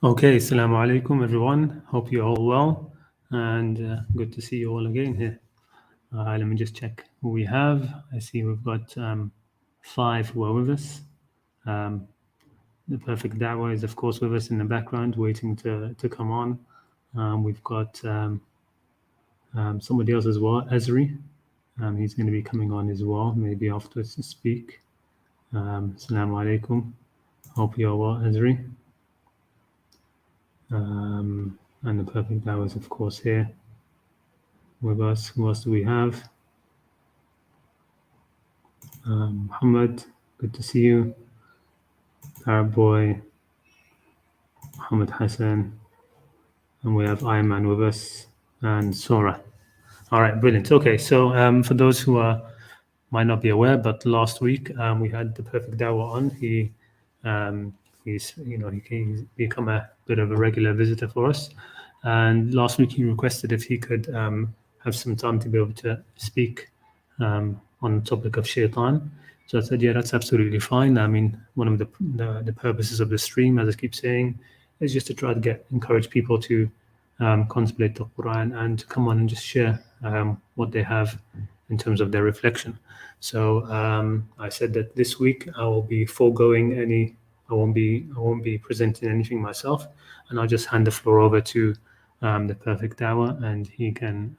Okay, assalamu alaikum everyone. Hope you're all well and good to see you all again here. Let me just check who we have. I see we've got 5 who are with us. The Perfect Dawh is of course with us in the background waiting to come on. We've got somebody else as well, Ezri. He's going to be coming on as well, maybe afterwards to speak. Assalamu alaikum. Hope you're well, Ezri. And the Perfect Dawh is of course here with us. Who else do we have? Muhammad, good to see you. Arab Boy, Muhammad Hassan, and we have Ayman with us, and Sora. All right, brilliant. Okay, so for those who might not be aware, but last week we had the Perfect Dawah on. He's become a bit of a regular visitor for us, and last week he requested if he could have some time to be able to speak on the topic of Shaytan. So I said, yeah, that's absolutely fine. I mean, one of the purposes of the stream, as I keep saying, is just to try to encourage people to contemplate the Qur'an and to come on and just share what they have in terms of their reflection. So I said that this week I will be foregoing any. I won't be presenting anything myself, and I'll just hand the floor over to the Perfect Dawah, and he can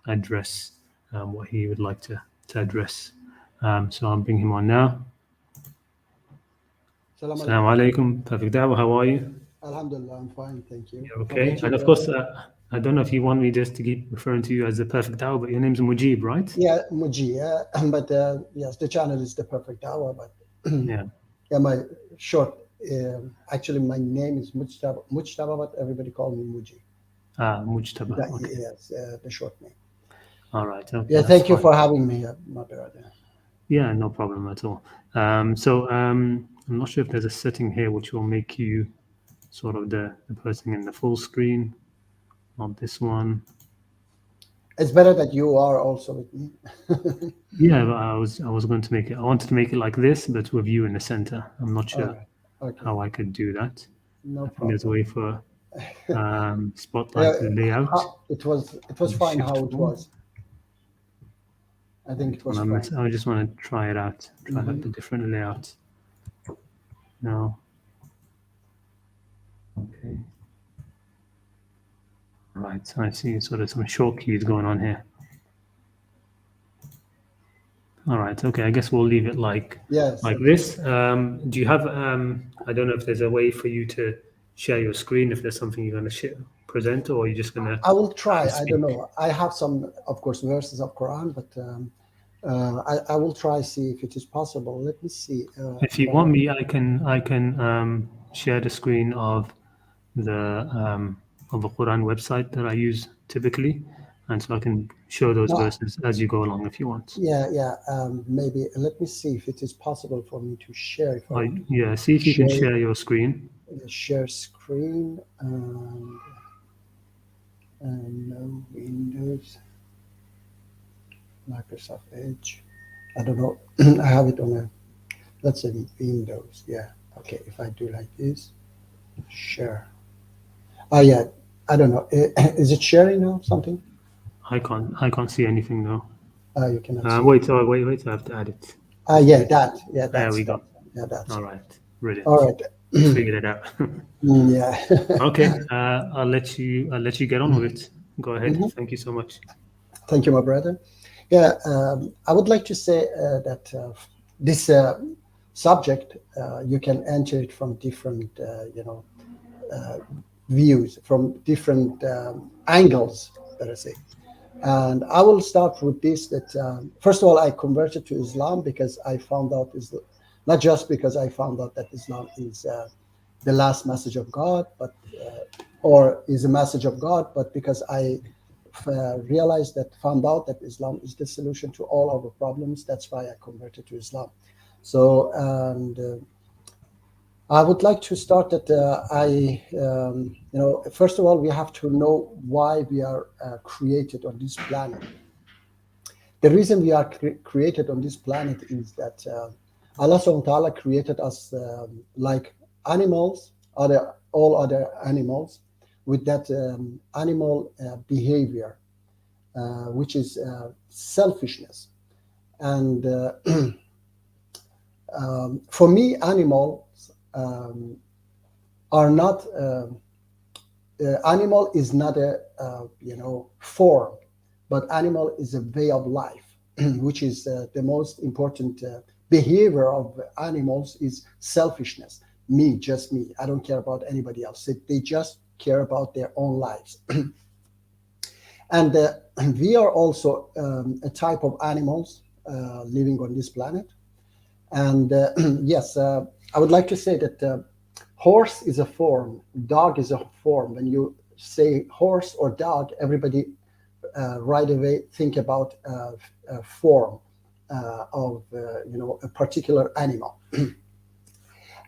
address what he would like to address. So I'll bring him on now. Assalamu alaikum, Perfect Dawah, how are you? Alhamdulillah, I'm fine, thank you. You're okay, and of course, I don't know if you want me just to keep referring to you as the Perfect Dawah, but your name's Mujib, right? Yeah, Mujib, but yes, the channel is the Perfect Dawah, but yeah, my short, actually my name is Mujtaba, but everybody call me Mujib. Mujtaba. Okay. Yes, the short name. All right. Okay, yeah, thank you for having me, my brother. Yeah, no problem at all. So I'm not sure if there's a setting here which will make you sort of the person in the full screen. Not this one. It's better that you are also with me. Yeah, but I was going to make it. I wanted to make it like this, but with you in the center. I'm not sure how I could do that. No I think there's a way for spotlight layout. It was fine how it was. I think it was fine. I just want to try it out. Try out the different layouts. No. Okay. Right, so I see sort of some short keys going on here. All right, okay, I guess we'll leave it like this. Do you have, I don't know if there's a way for you to share your screen, if there's something you're going to present, or you're just going to... I will try, I don't know. I have some, of course, verses of Qur'an, but I will try see if it is possible. Let me see. If you want me, I can share the screen of the Qur'an website that I use typically, and so I can show those verses as you go along if you want. Yeah. Maybe let me see if it is possible for me to share. Yeah, see if you can share your screen. Share screen and no Windows, Microsoft Edge. I don't know. I have it on let's say Windows. Yeah. Okay. If I do like this, share. Yeah. I don't know. Is it sharing now? Something? I can't see anything now. You cannot see. Wait. I have to add it. Yeah, that. Yeah, that's there we go. Yeah, that's. All right. Brilliant. All right. Figured it out. Yeah. Okay. I'll let you get on with it. Go ahead. Thank you so much. Thank you, my brother. Yeah, I would like to say that this subject you can enter it from different, views, from different angles, better say. And I will start with this, that first of all, I converted to Islam because I found out, not just because I found out that Islam is the last message of God, but or is a message of God, but because I found out that Islam is the solution to all our problems. That's why I converted to Islam. So, and I would like to start that first of all, we have to know why we are created on this planet. The reason we are created on this planet is that Allah subhanahu wa ta'ala created us like animals, all other animals with that animal behavior, which is selfishness. And for me, animals are not. Animal is not a form, but animal is a way of life, which is the most important behavior of animals is selfishness. Me, just me. I don't care about anybody else. They just care about their own lives. And we are also a type of animals living on this planet. And yes, I would like to say that horse is a form, dog is a form. When you say horse or dog, everybody right away think about a form of a particular animal.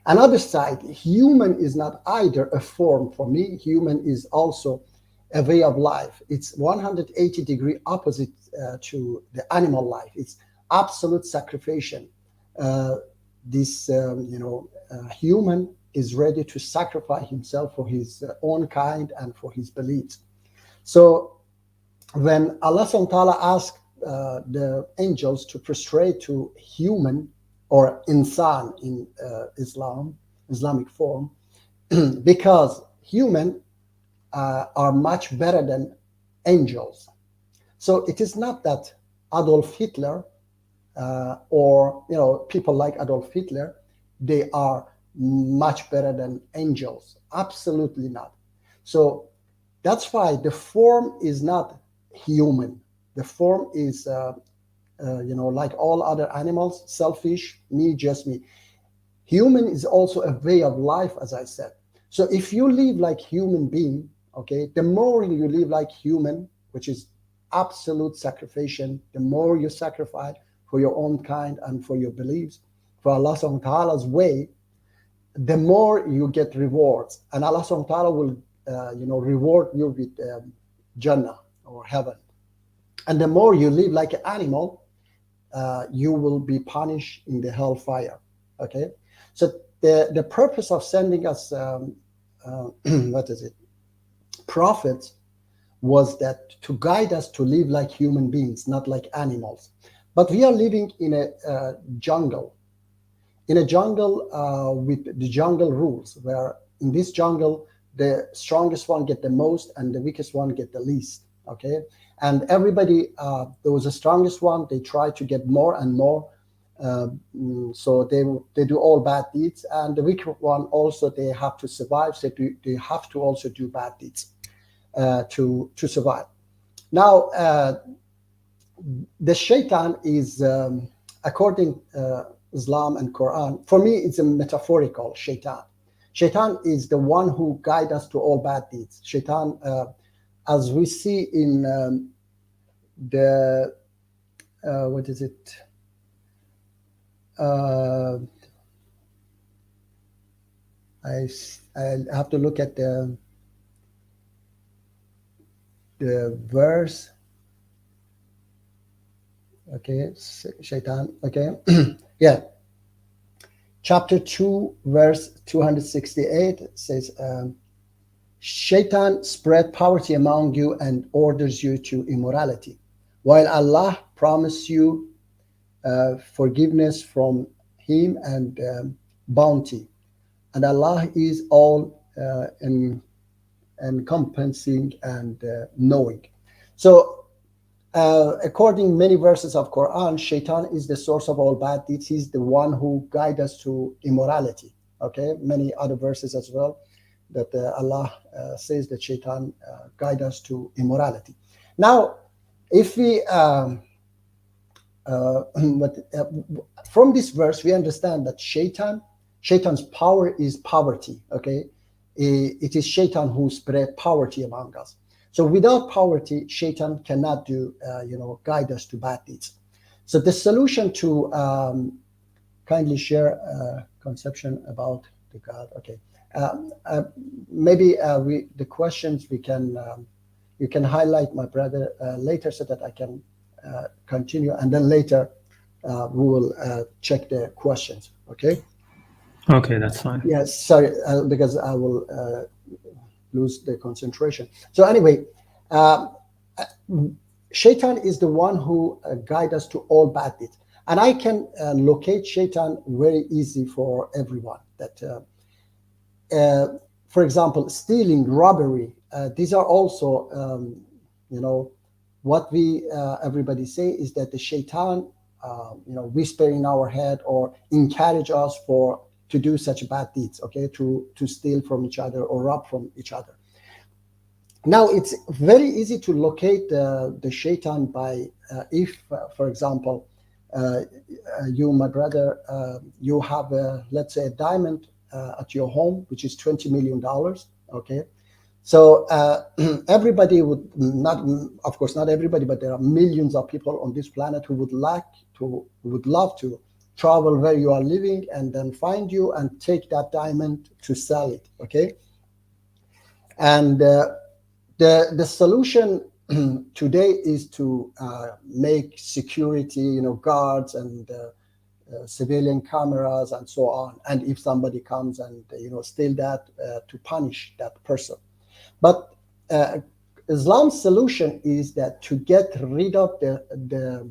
Another side, human is not either a form for me. Human is also a way of life. It's 180-degree opposite to the animal life. It's absolute sacrifice. This human is ready to sacrifice himself for his own kind and for his beliefs. So when Allah subhanahu wa ta'ala asked the angels to prostrate to human or insan in Islamic form, because human are much better than angels. So it is not that Adolf Hitler or people like Adolf Hitler, they are much better than angels. Absolutely not. So that's why the form is not human. The form is like all other animals, selfish, me, just me. Human is also a way of life, as I said. So if you live like human being, okay, the more you live like human, which is absolute sacrifice, the more you sacrifice for your own kind and for your beliefs, for Allah subhanahu wa ta'ala's way, the more you get rewards. And Allah subhanahu wa ta'ala will reward you with Jannah or heaven. And the more you live like an animal, you will be punished in the hellfire. Okay, so the purpose of sending us prophets was that to guide us to live like human beings, not like animals. But we are living in a jungle, with the jungle rules, where in this jungle the strongest one get the most and the weakest one get the least. Okay, and everybody, the strongest one, they try to get more and more. So they do all bad deeds, and the weaker one also, they have to survive. So they have to also do bad deeds to survive. Now, the shaitan is, according Islam and Quran, for me, it's a metaphorical shaitan. Shaitan is the one who guides us to all bad deeds. Shaitan, as we see in the what is it? I have to look at the verse. Okay, shaitan. Okay, yeah. Chapter 2, verse 268 says, Shaitan spread poverty among you and orders you to immorality, while Allah promised you forgiveness from him and bounty. And Allah is all encompassing and knowing. So according many verses of Quran, Shaitan is the source of all bad deeds. He's the one who guides us to immorality. Okay, many other verses as well that Allah says that Shaitan guides us to immorality. Now, if we from this verse, we understand that Shaitan's power is poverty. Okay, it is Shaitan who spread poverty among us. So without poverty, Shaitan cannot do, guide us to bad deeds. So the solution to kindly share a conception about the God. Okay, maybe the questions we can you can highlight, my brother, later so that I can continue, and then later we will check the questions. Okay. Okay, that's fine. Yes, sorry, because I will lose the concentration. So anyway, uh, Shaitan is the one who guides us to all bad deeds, and I can locate Shaitan very easy for everyone. That, for example, stealing, robbery. These are also, you know, what we everybody say is that the Shaitan, whisper in our head or encourage us for to do such bad deeds. Okay, to steal from each other or rob from each other. Now, it's very easy to locate the shaitan by, if, for example, you, my brother, you have, let's say, a diamond at your home, which is $20 million. Okay. So everybody would not, of course, not everybody, but there are millions of people on this planet who would love to travel where you are living and then find you and take that diamond to sell it. Okay. And the solution today is to make security, guards and civilian cameras and so on. And if somebody comes and steal that, to punish that person. But Islam's solution is that to get rid of the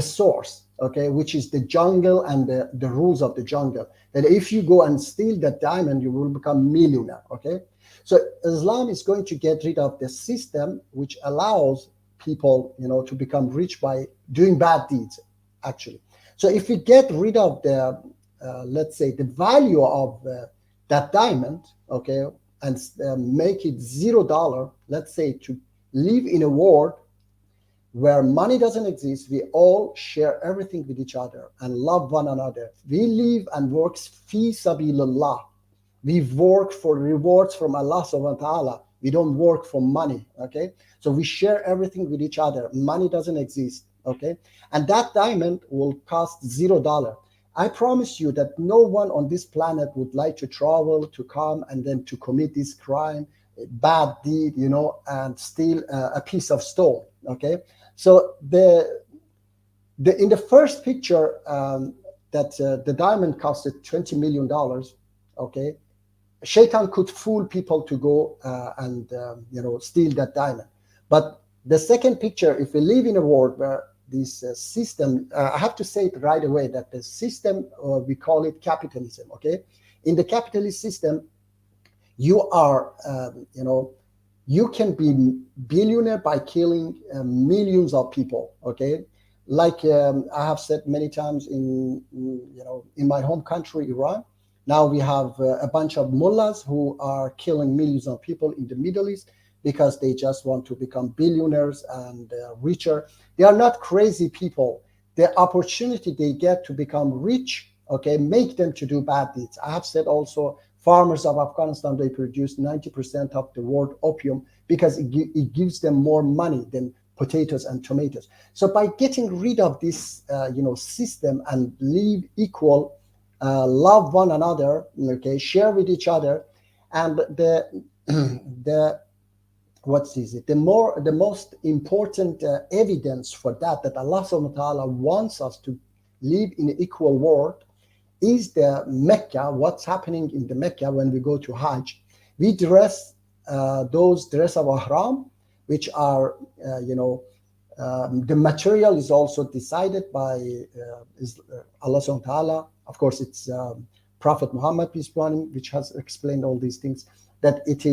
source, okay, which is the jungle and the rules of the jungle. That if you go and steal that diamond, you will become millionaire. Okay. So Islam is going to get rid of the system which allows people, to become rich by doing bad deeds, actually. So if we get rid of the, let's say, the value of that diamond, okay, and make it $0, let's say, to live in a world where money doesn't exist, we all share everything with each other and love one another. We live and work fi sabilillah. We work for rewards from Allah subhanahu wa ta'ala. We don't work for money, okay? So we share everything with each other. Money doesn't exist, okay? And that diamond will cost $0. I promise you that no one on this planet would like to travel, to come, and then to commit this crime, bad deed, and steal a piece of stone, okay? So in the first picture, that the diamond costed $20 million, okay? Shaitan could fool people to go and steal that diamond. But the second picture, if we live in a world where this system, I have to say it right away that the system, we call it capitalism. Okay, in the capitalist system, you are, you can be billionaire by killing millions of people. Okay, like I have said many times in my home country, Iran. Now we have a bunch of mullahs who are killing millions of people in the Middle East because they just want to become billionaires and richer. They are not crazy people. The opportunity they get to become rich, okay, make them to do bad deeds. I have said also, farmers of Afghanistan, they produce 90% of the world opium because it gives them more money than potatoes and tomatoes. So by getting rid of this, system and live equal, love one another, okay, share with each other, and the most important evidence for that Allah subhanahu wa ta'ala wants us to live in an equal world is the Mecca. What's happening in the Mecca when we go to Hajj? We dress those dress of ihram, which are the material is also decided by Allah subhanahu wa ta'ala. Of course, it's Prophet Muhammad, peace be upon him, which has explained all these things, that it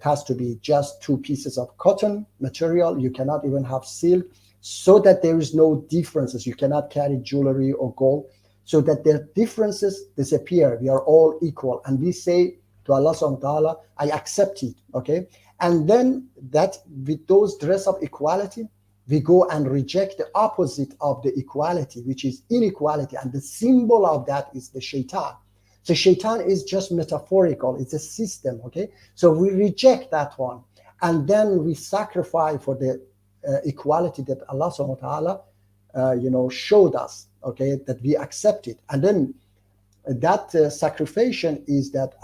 has to be just 2 pieces of cotton material. You cannot even have silk, so that there is no differences. You cannot carry jewelry or gold, so that the differences disappear. We are all equal. And we say to Allah subhanahu wa ta'ala, I accept it, okay? And then that with those dress of equality, we go and reject the opposite of the equality, which is inequality. And the symbol of that is the shaitan. So shaitan is just metaphorical. It's a system, okay? So we reject that one. And then we sacrifice for the equality that Allah subhanahu wa ta'ala, showed us, okay, that we accept it. And then that sacrifice is that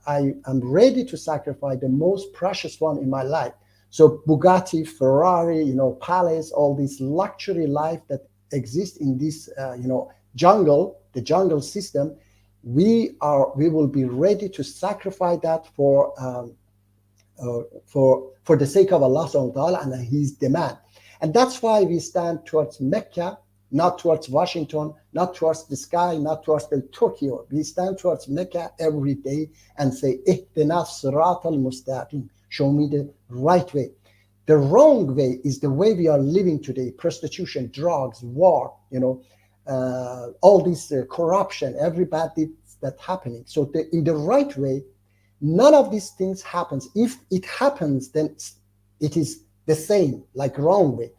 I am ready to sacrifice the most precious one in my life. So Bugatti, Ferrari, palace, all this luxury life that exists in this, jungle, the jungle system, we will be ready to sacrifice that for the sake of Allah subhanahu wa ta'ala and his demand. And that's why we stand towards Mecca, not towards Washington, not towards the sky, not towards the Tokyo. We stand towards Mecca every day and say, Ihdina sirat al-mustaqim, show me the right way. The wrong way is the way we are living today: prostitution, drugs, war, all this corruption, every bad thing that's happening. So in the right way, none of these things happens. If it happens, then it is the same, like wrong way.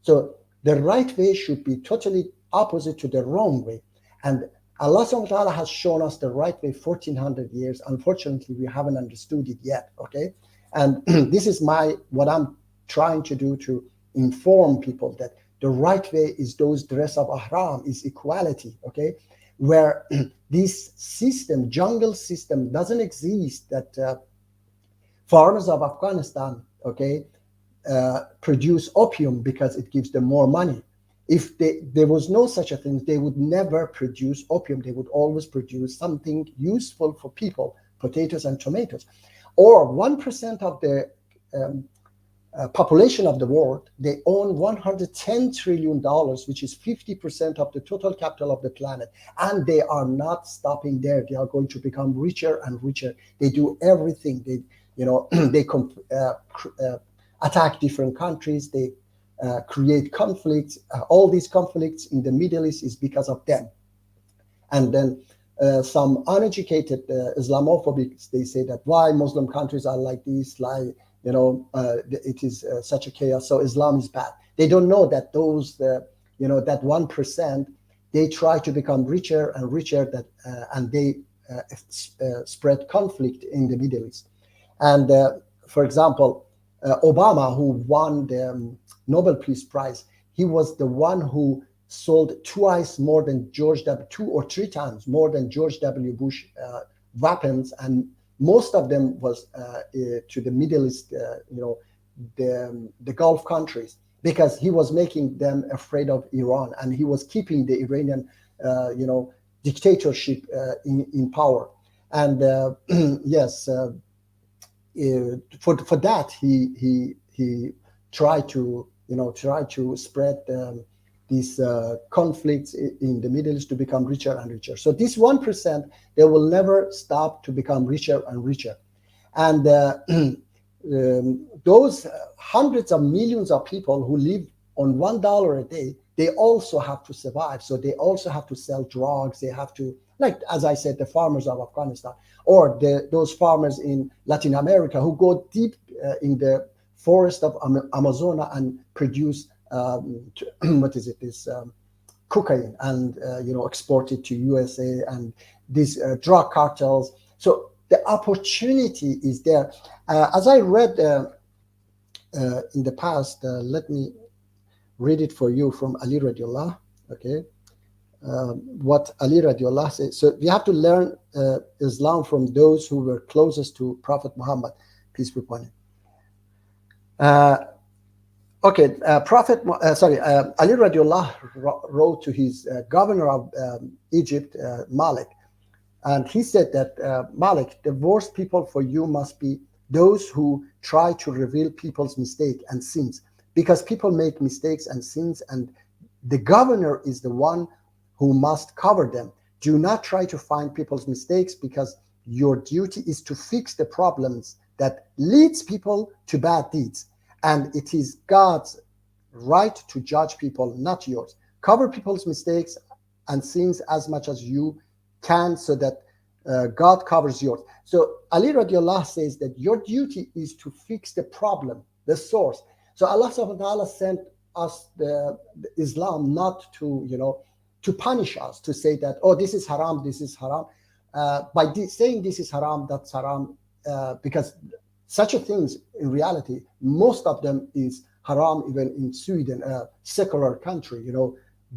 So the right way should be totally opposite to the wrong way. And Allah subhanahu wa ta'ala has shown us the right way 1400 years. Unfortunately, we haven't understood it yet, okay? And this is what I'm trying to do, to inform people that the right way is those dress of ihram, is equality, okay? Where this system, jungle system, doesn't exist, that farmers of Afghanistan, okay, produce opium because it gives them more money. If there was no such a thing, they would never produce opium. They would always produce something useful for people, potatoes and tomatoes. Or 1% of the population of the world, they own $110 trillion, which is 50% of the total capital of the planet. And they are not stopping there. They are going to become richer and richer. They do everything. They, attack different countries. They create conflicts. All these conflicts in the Middle East is because of them. And then some uneducated Islamophobics, they say that why Muslim countries are like this, it is such a chaos, so Islam is bad. They don't know that those, that 1%, they try to become richer and richer, and they spread conflict in the Middle East. And for example, Obama, who won the Nobel Peace Prize, he was the one who sold twice more than 2 or 3 times more than George W. Bush weapons, and most of them was to the Middle East, the Gulf countries, because he was making them afraid of Iran, and he was keeping the Iranian, dictatorship in power. And yes, for that he tried to spread these conflicts in the Middle East to become richer and richer. So this 1%, they will never stop to become richer and richer. And those hundreds of millions of people who live on $1 a day, they also have to survive. So they also have to sell drugs. They have to, like, as I said, the farmers of Afghanistan, or those farmers in Latin America who go deep in the forest of Amazon and produce cocaine, and export it to USA, and these drug cartels. So the opportunity is there. As I read in the past, let me read it for you from Ali radiallah. Okay, what Ali radiallah says. So we have to learn Islam from those who were closest to Prophet Muhammad, peace be upon him. Okay, Ali radiallah wrote to his governor of Egypt, Malik, and he said that, Malik, the worst people for you must be those who try to reveal people's mistakes and sins, because people make mistakes and sins, and the governor is the one who must cover them. Do not try to find people's mistakes, because your duty is to fix the problems that leads people to bad deeds. And it is God's right to judge people, not yours. Cover people's mistakes and sins as much as you can, so that God covers yours. So Ali radiallahu says that your duty is to fix the problem, the source. So Allah subhanahu wa ta'ala sent us the Islam not to, to punish us, to say that, oh, this is haram, this is haram. By saying this is haram, that's haram, because such a things in reality, most of them is haram. Even in Sweden, a secular country,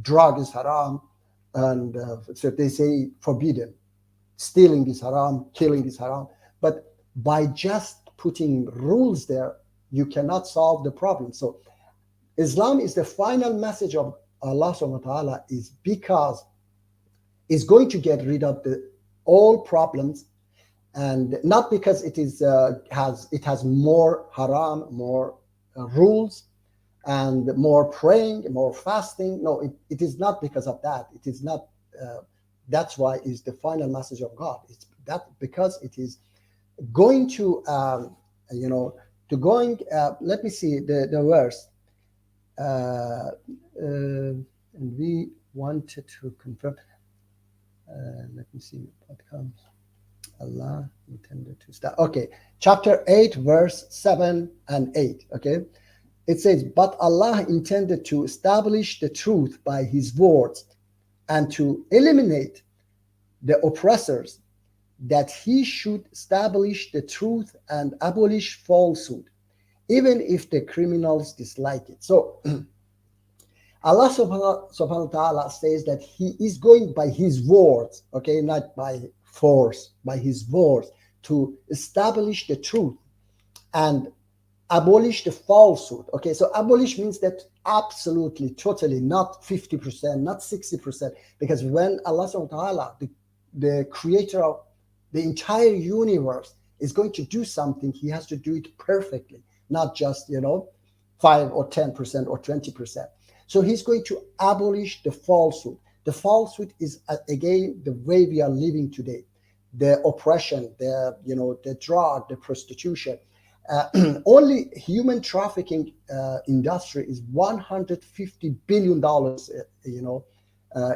drug is haram, and so they say forbidden. Stealing is haram, killing is haram. But by just putting rules there, you cannot solve the problem. So Islam is the final message of Allah subhanahu wa ta'ala, is because it's going to get rid of all problems, and not because it is has more haram, more rules, and more praying, more fasting. No, it is not because of that. It is not. That's why is the final message of God. It's that because it is going to to going. Let me see the verse. And we wanted to confirm. Let me see what comes. Allah intended to start. Okay, chapter 8, verse 7 and 8. Okay, it says, but Allah intended to establish the truth by His words and to eliminate the oppressors, that He should establish the truth and abolish falsehood, even if the criminals dislike it. So Allah subhanahu wa ta'ala says that He is going by His words, okay, not by force, by His words, to establish the truth and abolish the falsehood. Okay, so abolish means that absolutely, totally, not 50%, not 60%, because when Allah subhanahu wa ta'ala, the creator of the entire universe, is going to do something, He has to do it perfectly, not just 5 or 10% or 20%. So He's going to abolish the falsehood. The falsehood is again the way we are living today, the oppression, the drug, the prostitution. Only human trafficking industry is $150 billion,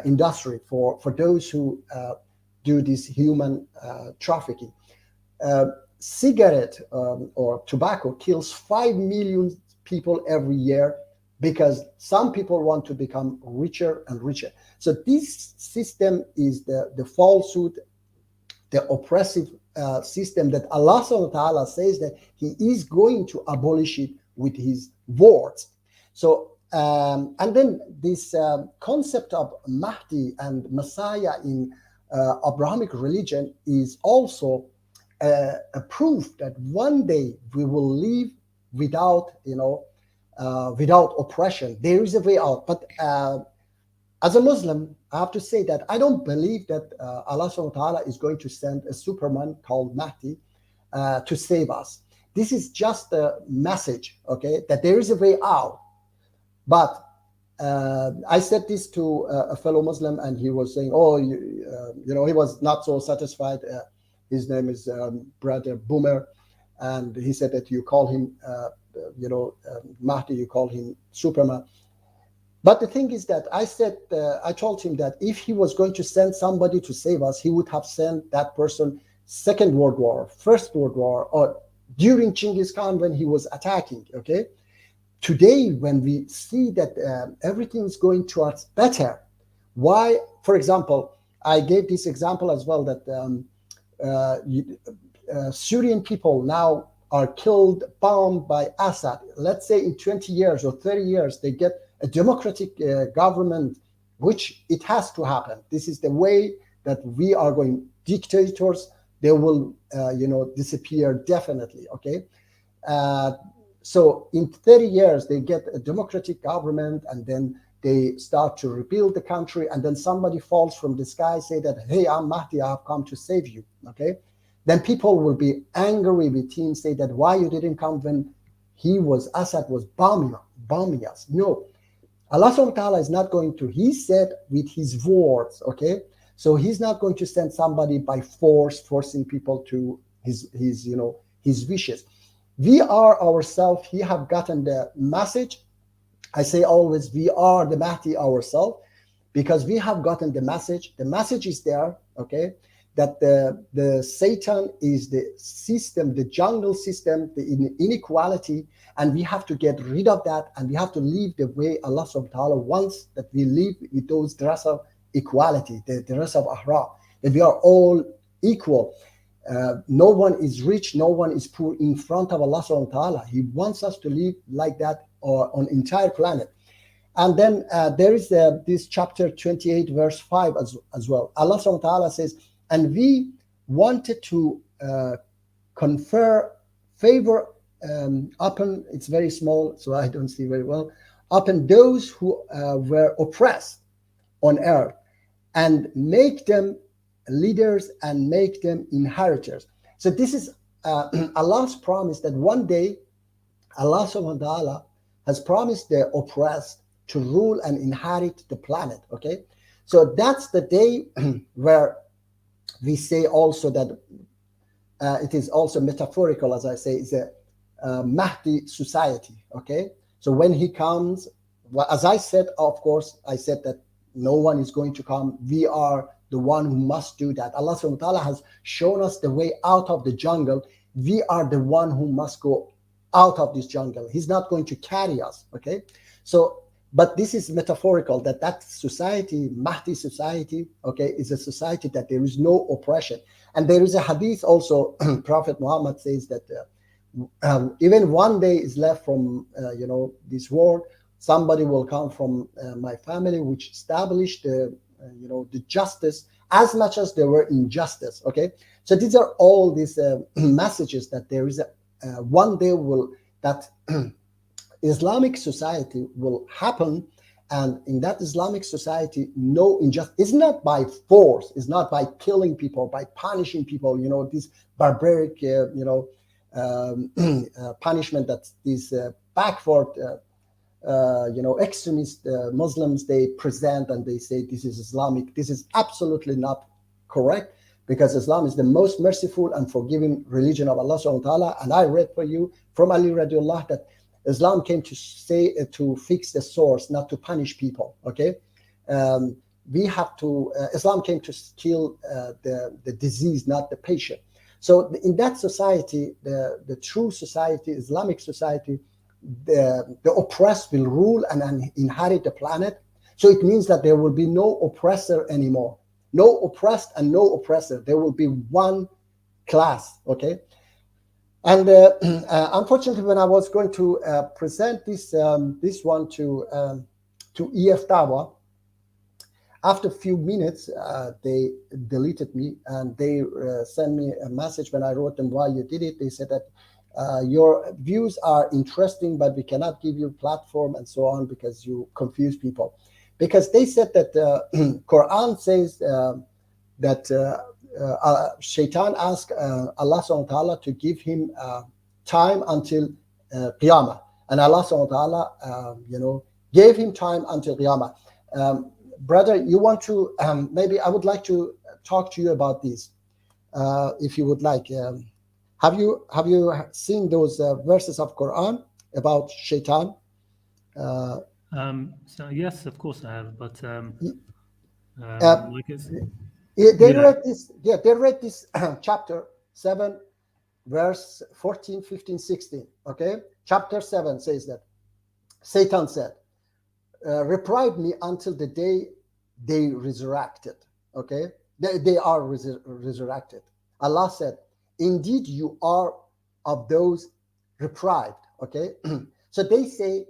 industry for those who do this human trafficking. Cigarette or tobacco kills 5 million people every year because some people want to become richer and richer. So this system is the falsehood, the oppressive system that Allah subhanahu wa ta'ala says that He is going to abolish it with His words. So, and then this concept of Mahdi and Messiah in Abrahamic religion is also a proof that one day we will live without, without oppression. There is a way out. But as a Muslim, I have to say that I don't believe that Allah subhanahu wa ta'ala is going to send a Superman called Mahdi to save us. This is just a message, okay, that there is a way out. But I said this to a fellow Muslim, and he was saying, oh, he was not so satisfied. His name is Brother Boomer, and he said that you call him, Mahdi, you call him Superman. But the thing is that I told him that if he was going to send somebody to save us, he would have sent that person Second World War, First World War, or during Genghis Khan when he was attacking, okay? Today, when we see that everything is going towards better, why, for example, I gave this example as well that Syrian people now are killed, bombed by Assad. Let's say in 20 years or 30 years, they get a democratic government, which it has to happen. This is the way that we are going. Dictators, they will, disappear definitely, okay? So in 30 years, they get a democratic government, and then they start to rebuild the country, and then somebody falls from the sky, say that, hey, I'm Mahdi, I have come to save you, okay? Then people will be angry with him, say that, why you didn't come when Assad was bombing us? No, Allah subhanahu wa ta'ala is not going to, He said with His words, okay? So He's not going to send somebody by force, forcing people to his wishes. We are ourselves, He have gotten the message. I say always, we are the Mahdi ourselves, because we have gotten the message. The message is there, okay? That the Satan is the system, the jungle system, the inequality, and we have to get rid of that, and we have to live the way Allah subhanahu wa ta'ala wants that we live, with those dress of equality, the dress of ahra, that we are all equal. No one is rich, no one is poor in front of Allah subhanahu wa ta'ala. He wants us to live like that on entire planet. And then there is this chapter 28 verse 5 as well. Allah subhanahu wa ta'ala says, and we wanted to confer favor upon, it's very small, so I don't see very well, upon those who were oppressed on earth, and make them leaders and make them inheritors. So this is Allah's promise that one day Allah subhanahu wa ta'ala has promised the oppressed to rule and inherit the planet. Okay, so that's the day where we say also that it is also metaphorical, as I say, is a Mahdi society. Okay, so when he comes, well, as I said, of course, I said that no one is going to come. We are the one who must do that. Allah subhanahu wa ta'ala has shown us the way out of the jungle. We are the one who must go out of this jungle. He's not going to carry us. Okay, so but this is metaphorical, that society, Mahdi society, okay, is a society that there is no oppression. And there is a hadith also, Prophet Muhammad says that even one day is left from this world, somebody will come from my family which established the the justice as much as there were injustice. Okay, so these are all these messages that there is one day that Islamic society will happen, and in that Islamic society, no injustice. It's not by force. It's not by killing people, by punishing people. This barbaric, punishment that these backward, extremist Muslims they present, and they say this is Islamic. This is absolutely not correct, because Islam is the most merciful and forgiving religion of Allah subhanahu wa ta'ala. And I read for you from Ali radiallahu that Islam came to say to fix the source, not to punish people. Okay, we have to. Islam came to kill the disease, not the patient. So in that society, the true society, Islamic society, the oppressed will rule and inherit the planet. So it means that there will be no oppressor anymore, no oppressed and no oppressor. There will be one class. Okay. And unfortunately, when I was going to present this one to EF Dawah, after a few minutes, they deleted me, and they sent me a message when I wrote them why you did it. They said that your views are interesting, but we cannot give you a platform and so on because you confuse people. Because they said that Qur'an says that Shaitan asked Allah subhanahu wa ta'ala to give him time until Qiyamah. And Allah subhanahu wa ta'ala, gave him time until Qiyamah. Brother, you want to, maybe I would like to talk to you about this, if you would like. Have you seen those verses of Qur'an about Shaitan? So yes, of course I have, but like it's they read this chapter 7, verse 14, 15, 16. Okay, chapter 7 says that Satan said, reprieve me until the day they resurrected. Okay, they are resurrected. Allah said, indeed you are of those reprived. Okay, so they say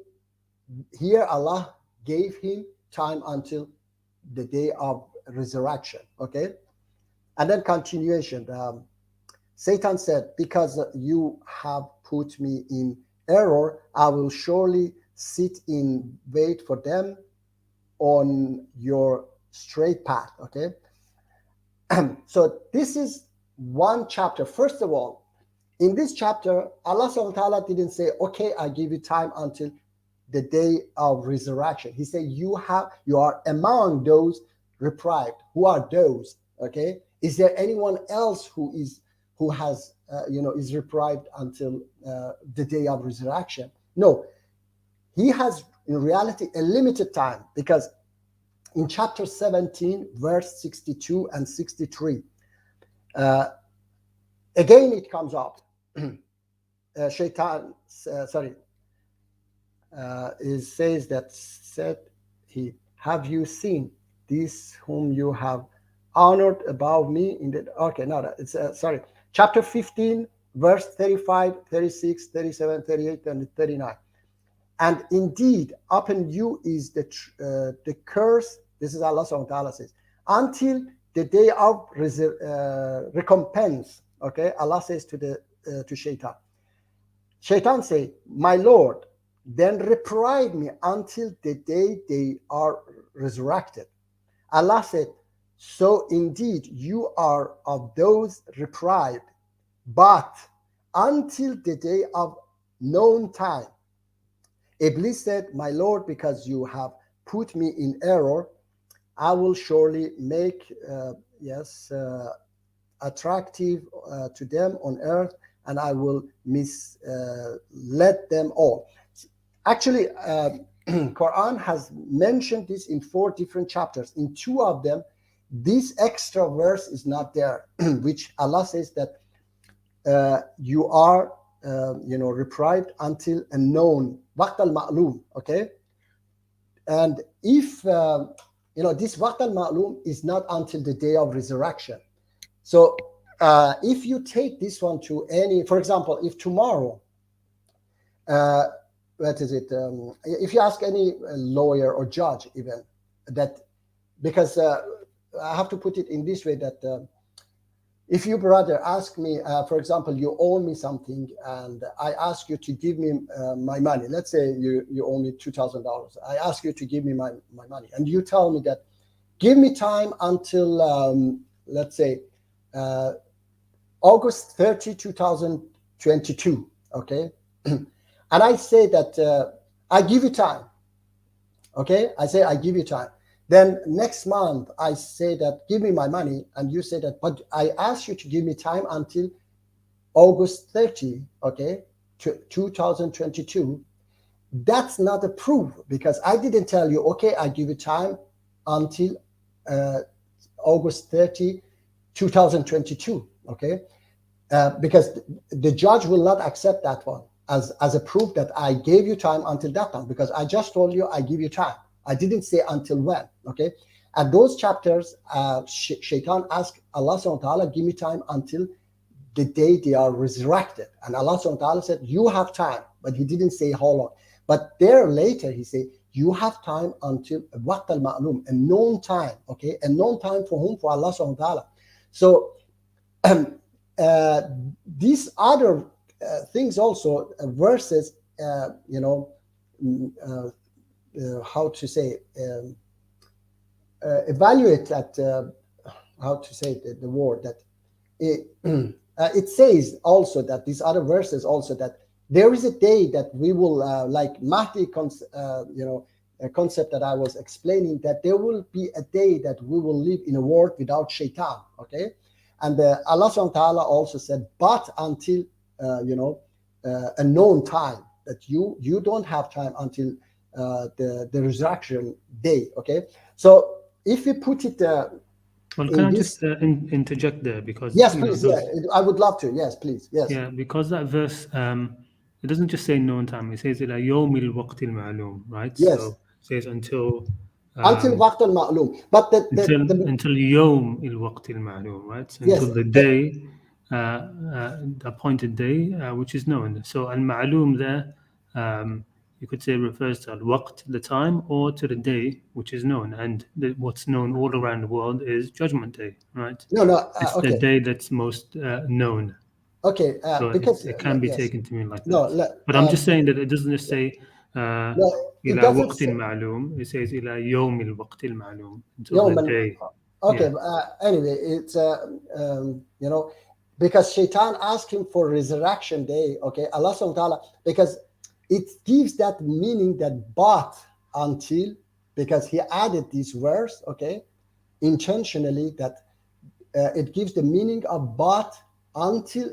here Allah gave him time until the day of resurrection. Okay, and then continuation. Satan said, because you have put me in error, I will surely sit in wait for them on your straight path. Okay, so this is one chapter. First of all, in this chapter, Allah subhanahu wa ta'ala didn't say, okay, I give you time until the day of resurrection. He said, you are among those reprived. Who are those? Okay, is there anyone else who has is reprived until the day of resurrection? No, he has in reality a limited time, because in chapter 17 verse 62 and 63 again it comes up. Shaitan it says that, said he, have you seen these whom you have honored above me in the, okay, no, it's chapter 15 verse 35, 36, 37, 38 and 39. And indeed upon you is the curse. This is Allah subhanahu wa ta'ala says, until the day of recompense. Okay, Allah says to Shaitan. Shaitan say, my Lord, then reprieve me until the day they are resurrected. Allah said, So indeed you are of those deprived, but until the day of known time. Iblis said, my Lord, because you have put me in error, I will surely make, attractive to them on earth, and I will mislead them all. Actually, Quran has mentioned this in 4 different chapters. In 2 of them, this extra verse is not there, which Allah says that you are, deprived until a known waqt al-ma'lum. Okay, and if this waqt al-ma'lum is not until the day of resurrection. So if you take this one to any, for example, if tomorrow, what is it? If you ask any lawyer or judge, even that, because I have to put it in this way that if you, brother, ask me, for example, you owe me something, and I ask you to give me my money. Let's say you owe me $2,000. I ask you to give me my money, and you tell me that, give me time until, let's say, August 30, 2022. Okay. And I say that I give you time. Okay. I say I give you time. Then next month I say that, give me my money, and you say that, but I ask you to give me time until August 30, okay, 2022. That's not a proof, because I didn't tell you, okay, I give you time until August 30, 2022. Okay, because the judge will not accept that one as a proof that I gave you time until that time, because I just told you I give you time. I didn't say until when. Okay, at those chapters, Shaitan asked Allah subhanahu wa ta'ala, give me time until the day they are resurrected, and Allah subhanahu wa ta'ala said, you have time, but he didn't say how long. But there later he said, you have time until waqt al-ma'lum, a known time. Okay, a known time for whom? For Allah subhanahu wa ta'ala. So these other things also, verses, how to say, evaluate that, how to say the word, that it says also that these other verses also, that there is a day that we will, like Mahdi, a concept that I was explaining, that there will be a day that we will live in a world without shaitan. Okay, and Allah subhanahu wa ta'ala also said, but until a known time, that you don't have time until the resurrection day. Okay, so if we put it well, can I just interject there, because yes, please, I would love to. Yes, please. Yes. Yeah, because that verse, it doesn't just say known time. It says ila yawmil waqtil ma'lum, right? Yes. So it says until waqt al-ma'lum, but until yawm il waqtil ma'lum, right? So yes, until the day, the appointed day, which is known. So al-ma'lum there, you could say, refers to al-waqt, the time, or to the day, which is known. And what's known all around the world is Judgment Day, right? No, it's okay. the day that's most known. Okay, So because it can be taken to mean like that. No, but I'm just saying that it doesn't just say it إلى doesn't وقت say, معلوم. It says إلى يوم الوقت المعلوم, until يوم the day. Okay, Yeah. Anyway, it's because Shaitan asked him for resurrection day. Okay, Allah subhanahu wa ta'ala, because it gives that meaning, that but until, because he added this verse, okay, intentionally, that it gives the meaning of but until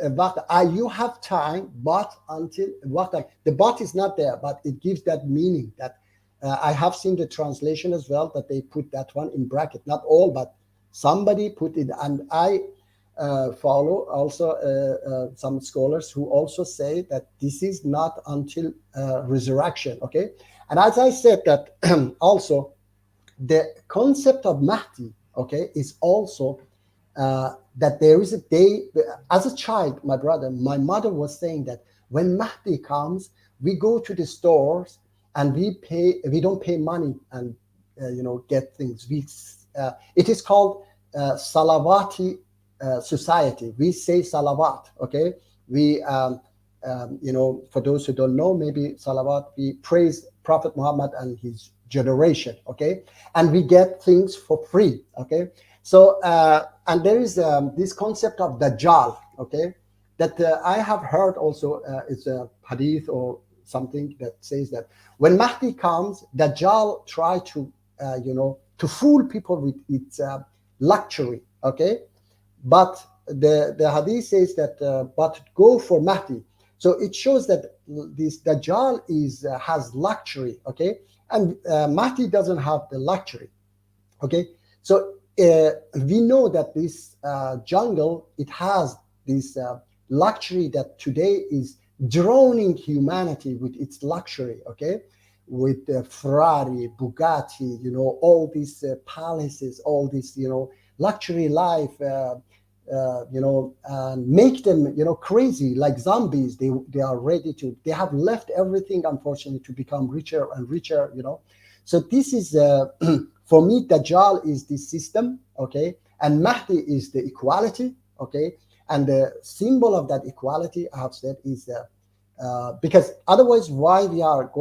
you have time, but until the but is not there, but it gives that meaning. That I have seen the translation as well, that they put that one in bracket, not all, but somebody put it. And I follow also some scholars who also say that this is not until resurrection. Okay, and as I said that also the concept of Mahdi, okay, is also that there is a day. As a child, my brother, my mother was saying that when Mahdi comes, we go to the stores and we don't pay money and get things. It is called Salawati society. We say salawat. Okay, we for those who don't know, maybe salawat, we praise Prophet Muhammad and his generation. Okay, and we get things for free. Okay, So and there is this concept of Dajjal, okay, that I have heard also. It's a hadith or something that says that when Mahdi comes, Dajjal try to to fool people with its luxury, okay, but the hadith says that but go for Mahdi. So it shows that this Dajjal is has luxury, okay, and Mahdi doesn't have the luxury, okay. So we know that this jungle, it has this luxury that today is drowning humanity with its luxury, okay, with Ferrari, Bugatti, all these palaces, all this luxury life, and make them crazy like zombies. They are ready to, they have left everything, unfortunately, to become richer and richer. So this is for me, Dajjal is the system, okay, and Mahdi is the equality, okay, and the symbol of that equality, I have said, is because otherwise, why we have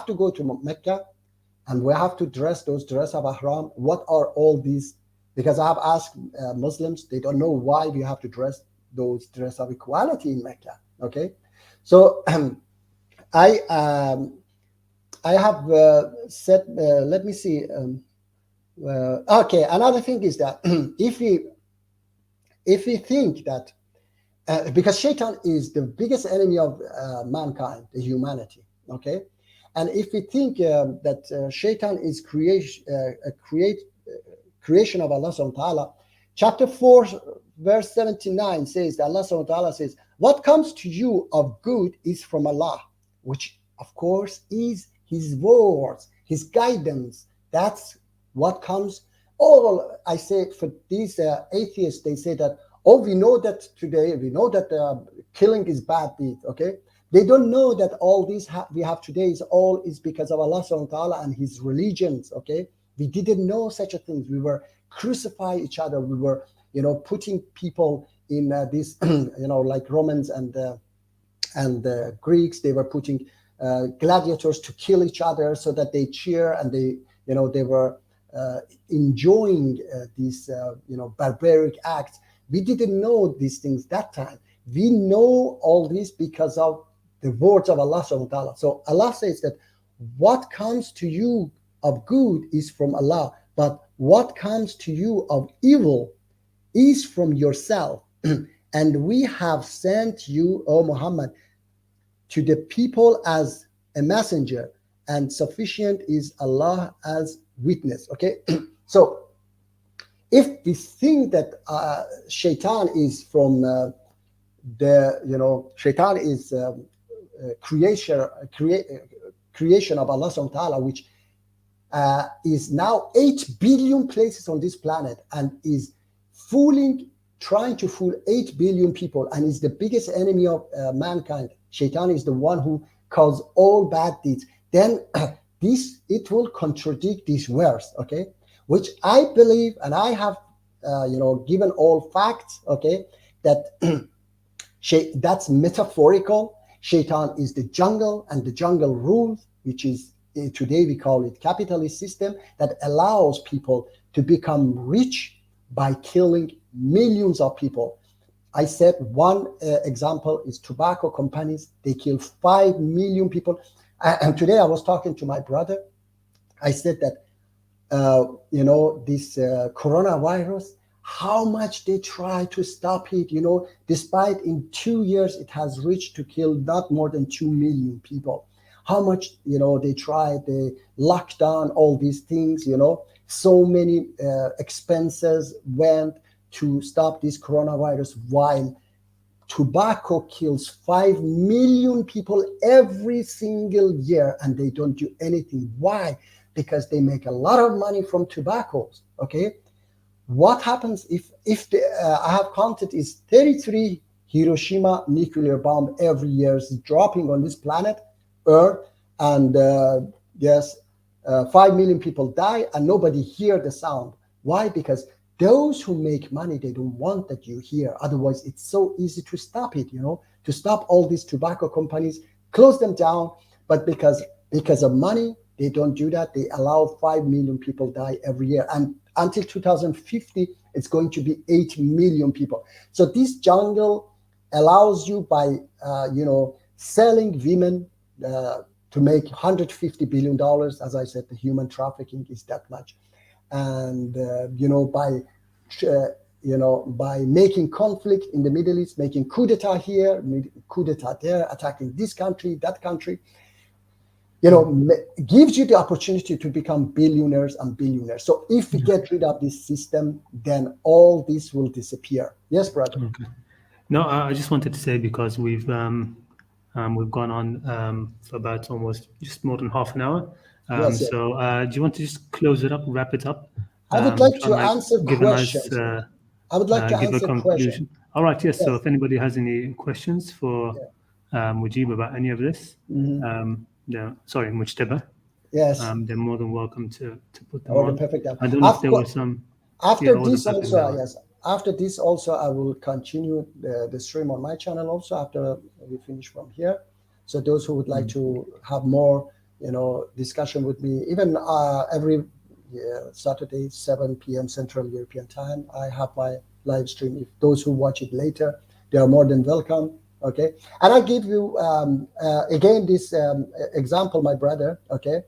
to go to Mecca, and we have to dress those dress of ihram. What are all these? Because I have asked Muslims, they don't know why we have to dress those dress of equality in Mecca, okay. So I have said, let me see. Okay, another thing is that if we think that because Shaitan is the biggest enemy of mankind, the humanity, okay, and if we think that Shaitan is creation of Allah subhanahu wa ta'ala, chapter 4 verse 79 says that Allah subhanahu wa ta'ala says, what comes to you of good is from Allah, which of course is his words, his guidance. That's what comes. All I say for these atheists, they say that, oh, we know that today, we know that killing is bad deed, okay. They don't know that all these we have today is because of Allah subhanahu wa ta'ala and his religions, okay. We didn't know such a thing. We were crucifying each other. We were, putting people in this, like Romans and Greeks. They were putting gladiators to kill each other so that they cheer, and they were enjoying these, barbaric acts. We didn't know these things that time. We know all this because of the words of Allah subhanahu wa ta'ala. So Allah says that what comes to you of good is from Allah, but what comes to you of evil is from yourself. And we have sent you, O Muhammad, to the people as a messenger, and sufficient is Allah as witness, okay. So if we think that Shaitan is from Shaitan is creation of Allah subhanahu wa ta'ala, which is now 8 billion places on this planet, and is trying to fool 8 billion people, and is the biggest enemy of mankind. Shaitan is the one who causes all bad deeds. Then it will contradict these words, okay, which I believe, and I have given all facts, okay, that that's metaphorical. Shaitan is the jungle, and the jungle rules, which is today we call it capitalist system, that allows people to become rich by killing millions of people. I said one example is tobacco companies. They kill 5 million people. And today I was talking to my brother. I said that, this coronavirus, how much they try to stop it, despite in 2 years it has reached to kill not more than 2 million people. How much, they tried, they locked down all these things, so many expenses went to stop this coronavirus, while tobacco kills 5 million people every single year, and they don't do anything. Why? Because they make a lot of money from tobaccos, okay? What happens if I have counted is 33 Hiroshima nuclear bomb every year is dropping on this planet Earth, and 5 million people die and nobody hear the sound. Why? Because those who make money, they don't want that you hear. Otherwise, it's so easy to stop it, to stop all these tobacco companies, close them down. But because of money, They don't do that. They allow 5 million people die every year. And until 2050, it's going to be 8 million people. So this jungle allows you by, selling women to make $150 billion. As I said, the human trafficking is that much. And, by making conflict in the Middle East, making coup d'etat here, coup d'etat there, attacking this country, that country, gives you the opportunity to become billionaires and billionaires. So if we get rid of this system, then all this will disappear. Yes, brother. Okay. No, I just wanted to say, because we've gone on for about almost just more than half an hour. Yes, yes. So do you want to just close it up, wrap it up? I would like Try to and answer give a nice, questions. I would like to give a answer questions. conclusion. All right, yes. So Yes. if anybody has any questions for Mujib about any of this, Mujtaba, Yes. they're more than welcome to put them Or the on. perfect Dawh. I don't know if there were some. After or the this perfect also, Dawh. yes. After this also, I will continue the stream on my channel also after we finish from here. So those who would like to have more, discussion with me, even every Saturday, 7 p.m. Central European Time, I have my live stream. If those who watch it later, they are more than welcome. Okay. And I give you, again, this example, my brother. Okay.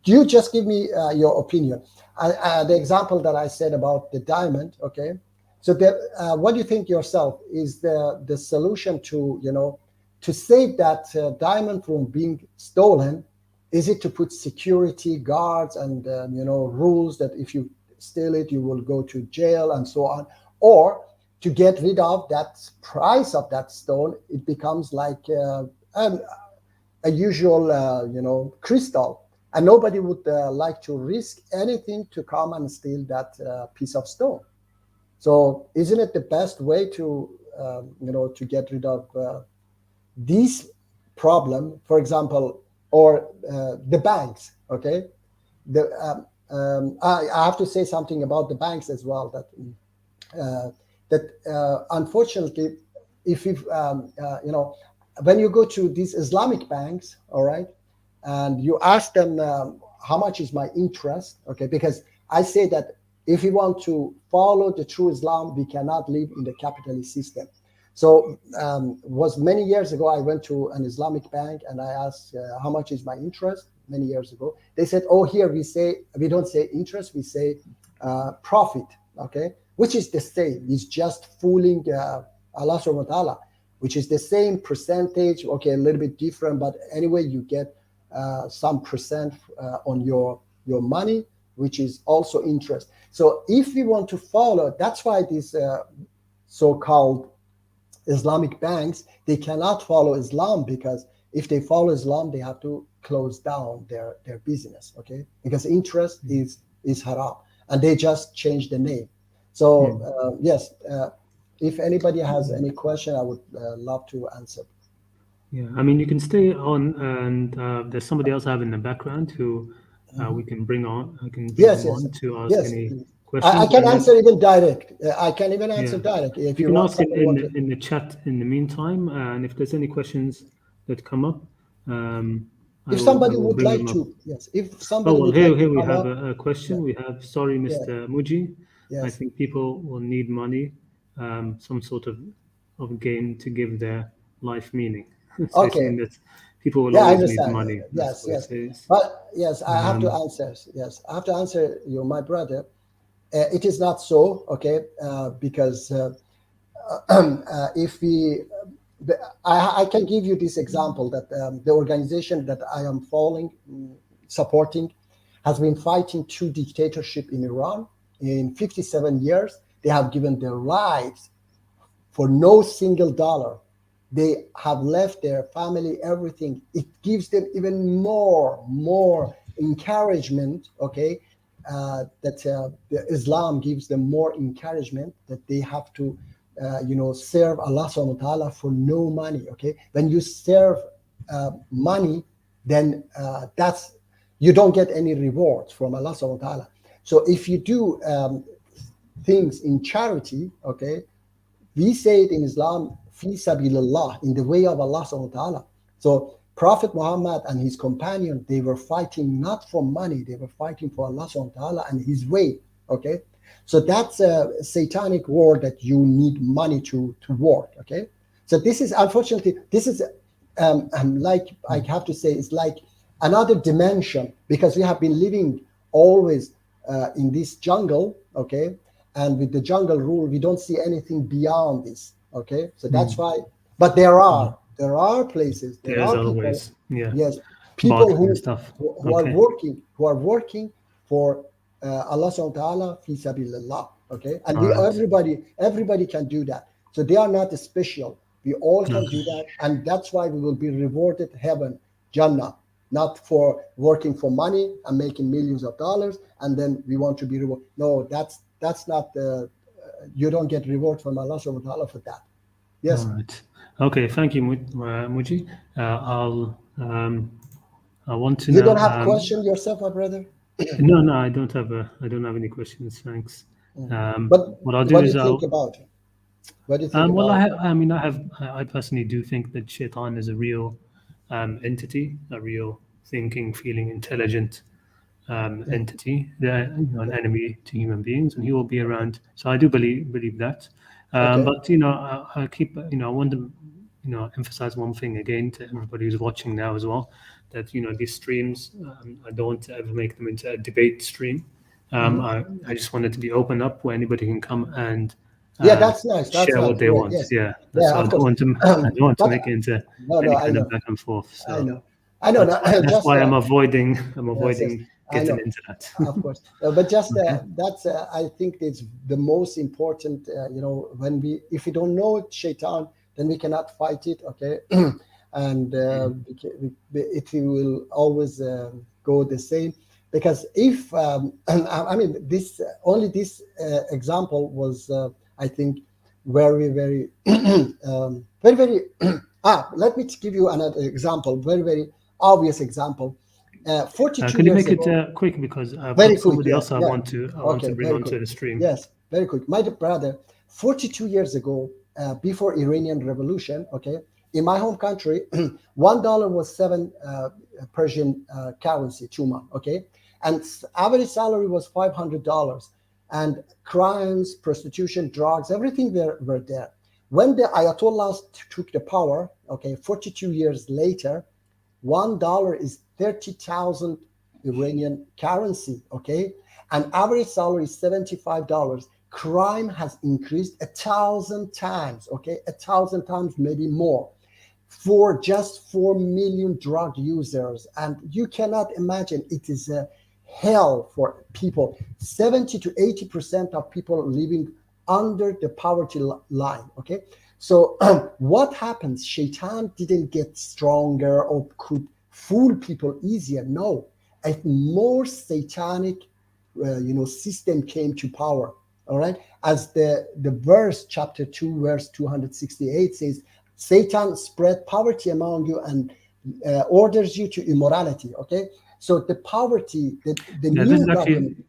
You just give me your opinion. The example that I said about the diamond, okay? So what do you think yourself is the solution to, to save that diamond from being stolen? Is it to put security guards and, rules that if you steal it, you will go to jail and so on? Or to get rid of that price of that stone, it becomes like a usual, crystal. And nobody would like to risk anything to come and steal that piece of stone. So isn't it the best way to, to get rid of this problem, for example, or the banks, okay? I have to say something about the banks as well, that unfortunately, if you when you go to these Islamic banks, all right, and you ask them how much is my interest, okay, because I say that if we want to follow the true Islam, we cannot live in the capitalist system. So was many years ago, I went to an Islamic bank and I asked how much is my interest many years ago. They said, oh, here we don't say interest, we say profit, okay, which is the same. It's just fooling Allah subhanahu wa ta'ala, which is the same percentage, okay, a little bit different, but anyway, you get some percent on your money, which is also interest. So if we want to follow, that's why these so-called Islamic banks, they cannot follow Islam, because if they follow Islam, they have to close down their business, okay? Because interest is haram, and they just change the name. So yes, if anybody has any question, I would love to answer. Yeah, I mean, you can stay on, and there's somebody else I have in the background who we can bring on. I can bring them on to ask any questions. I can answer even direct. I can even answer direct. If you can want ask it in the chat in the meantime, and if there's any questions that come up, if somebody would like to, yes. If somebody would here like we have a question. We have, sorry, Mr. Muji. Yes. I think people will need money, some sort of gain to give their life meaning. So I think that people will always need money. Yes. But yes, I have to answer. Yes, I have to answer you, my brother. It is not so, okay, because if we, I can give you this example that the organization that I am supporting, has been fighting two dictatorship in Iran. In 57 years, they have given their lives for no single dollar. They have left their family, everything. It gives them even more encouragement, okay, that Islam gives them more encouragement that they have to, serve Allah subhanahu wa ta'ala for no money, okay? When you serve money, then you don't get any rewards from Allah subhanahu wa ta'ala. So if you do things in charity, okay, we say it in Islam, fi sabilillah, in the way of Allah subhanahu wa ta'ala. So Prophet Muhammad and his companion, they were fighting not for money, they were fighting for Allah subhanahu wa ta'ala and his way. Okay, so that's a satanic war that you need money to work. Okay, so this is, unfortunately, this is like I have to say, it's like another dimension, because we have been living always in this jungle. Okay, and with the jungle rule, we don't see anything beyond this. Okay, so that's why. But there are places, there There's are people, always, yeah, yes, people bartering and stuff. who are Okay. working for Allah subhanahu wa ta'ala fi sabilillah. Okay, and All right. everybody can do that. So they are not special. We all can do that, and that's why we will be rewarded heaven, Jannah, not for working for money and making millions of dollars, and then we want to be rewarded. No, that's not the. You don't get reward from Allah subhanahu wa ta'ala for that. Yes. All right. Okay. Thank you, Muji. I want to You now. don't have question yourself, my brother? No, I don't have any questions. Thanks. But what I'll do what do is you think about it? What do you think well, about I personally do think that Shaitan is a real entity, a real thinking, feeling, intelligent entity, an enemy to human beings, and he will be around. So I do believe that. Okay. But I keep, I want to, emphasize one thing again to everybody who's watching now as well, that these streams, I don't want to ever make them into a debate stream. I just want it to be open up where anybody can come and Yeah, that's nice. That's share nice. what they Yeah, want. yes. Yeah, Yeah, so I of don't course. want to. I don't want to But make it into no, any I kind know. of back and forth. So I know. No. that's Just why I'm avoiding. yes, yes. I getting know. into that. Of course. But just Okay. that's I think it's the most important. When if we don't know Shaitan, then we cannot fight it. Okay, and it will always go the same. Because if I mean this example was I think very very very very let me give you another example, very very obvious example. 42 Can you years make ago, it quick, because I've very got quick, somebody else I yeah. want to Okay, bring very onto quick. the stream. Yes, very quick. My brother, 42 years ago, before Iranian Revolution, okay, in my home country, $1 was 7 Persian currency, chuma, okay, and average salary was $500, and crimes, prostitution, drugs, everything were there. When the Ayatollahs took the power, okay, 42 years later, $1 is 30,000 Iranian currency, okay? And average salary is $75. Crime has increased 1,000 times, okay? 1,000 times, maybe more, for just 4 million drug users. And you cannot imagine, it is a hell for people. 70 to 80% of people living under the poverty line, okay? So what happens? Shaitan didn't get stronger or could fool people easier. No, a more satanic, system came to power. All right, as the verse, chapter 2, verse 268 says, Satan spread poverty among you and orders you to immorality. Okay, so the poverty, the Yeah, new government,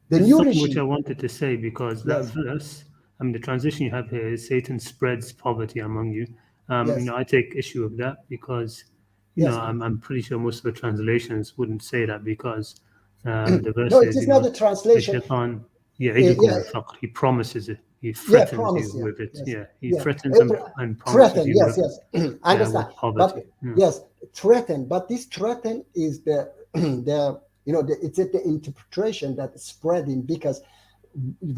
the this is new something which I regime. wanted to say, because that Yes, verse, the transition you have here is Satan spreads poverty among you. yes, I take issue with that, because yes. I'm pretty sure most of the translations wouldn't say that, because the verse No, it says, is not a the translation. shaitan, Yeah, he promises it, he yeah, threatens promise. you Yeah, with it. yes, Yeah, he yeah. threatens and promises Threaten. you Yes, yes. I understand. with But poverty. Yeah. yes, threaten. But this threaten is the it's the interpretation that is spreading, because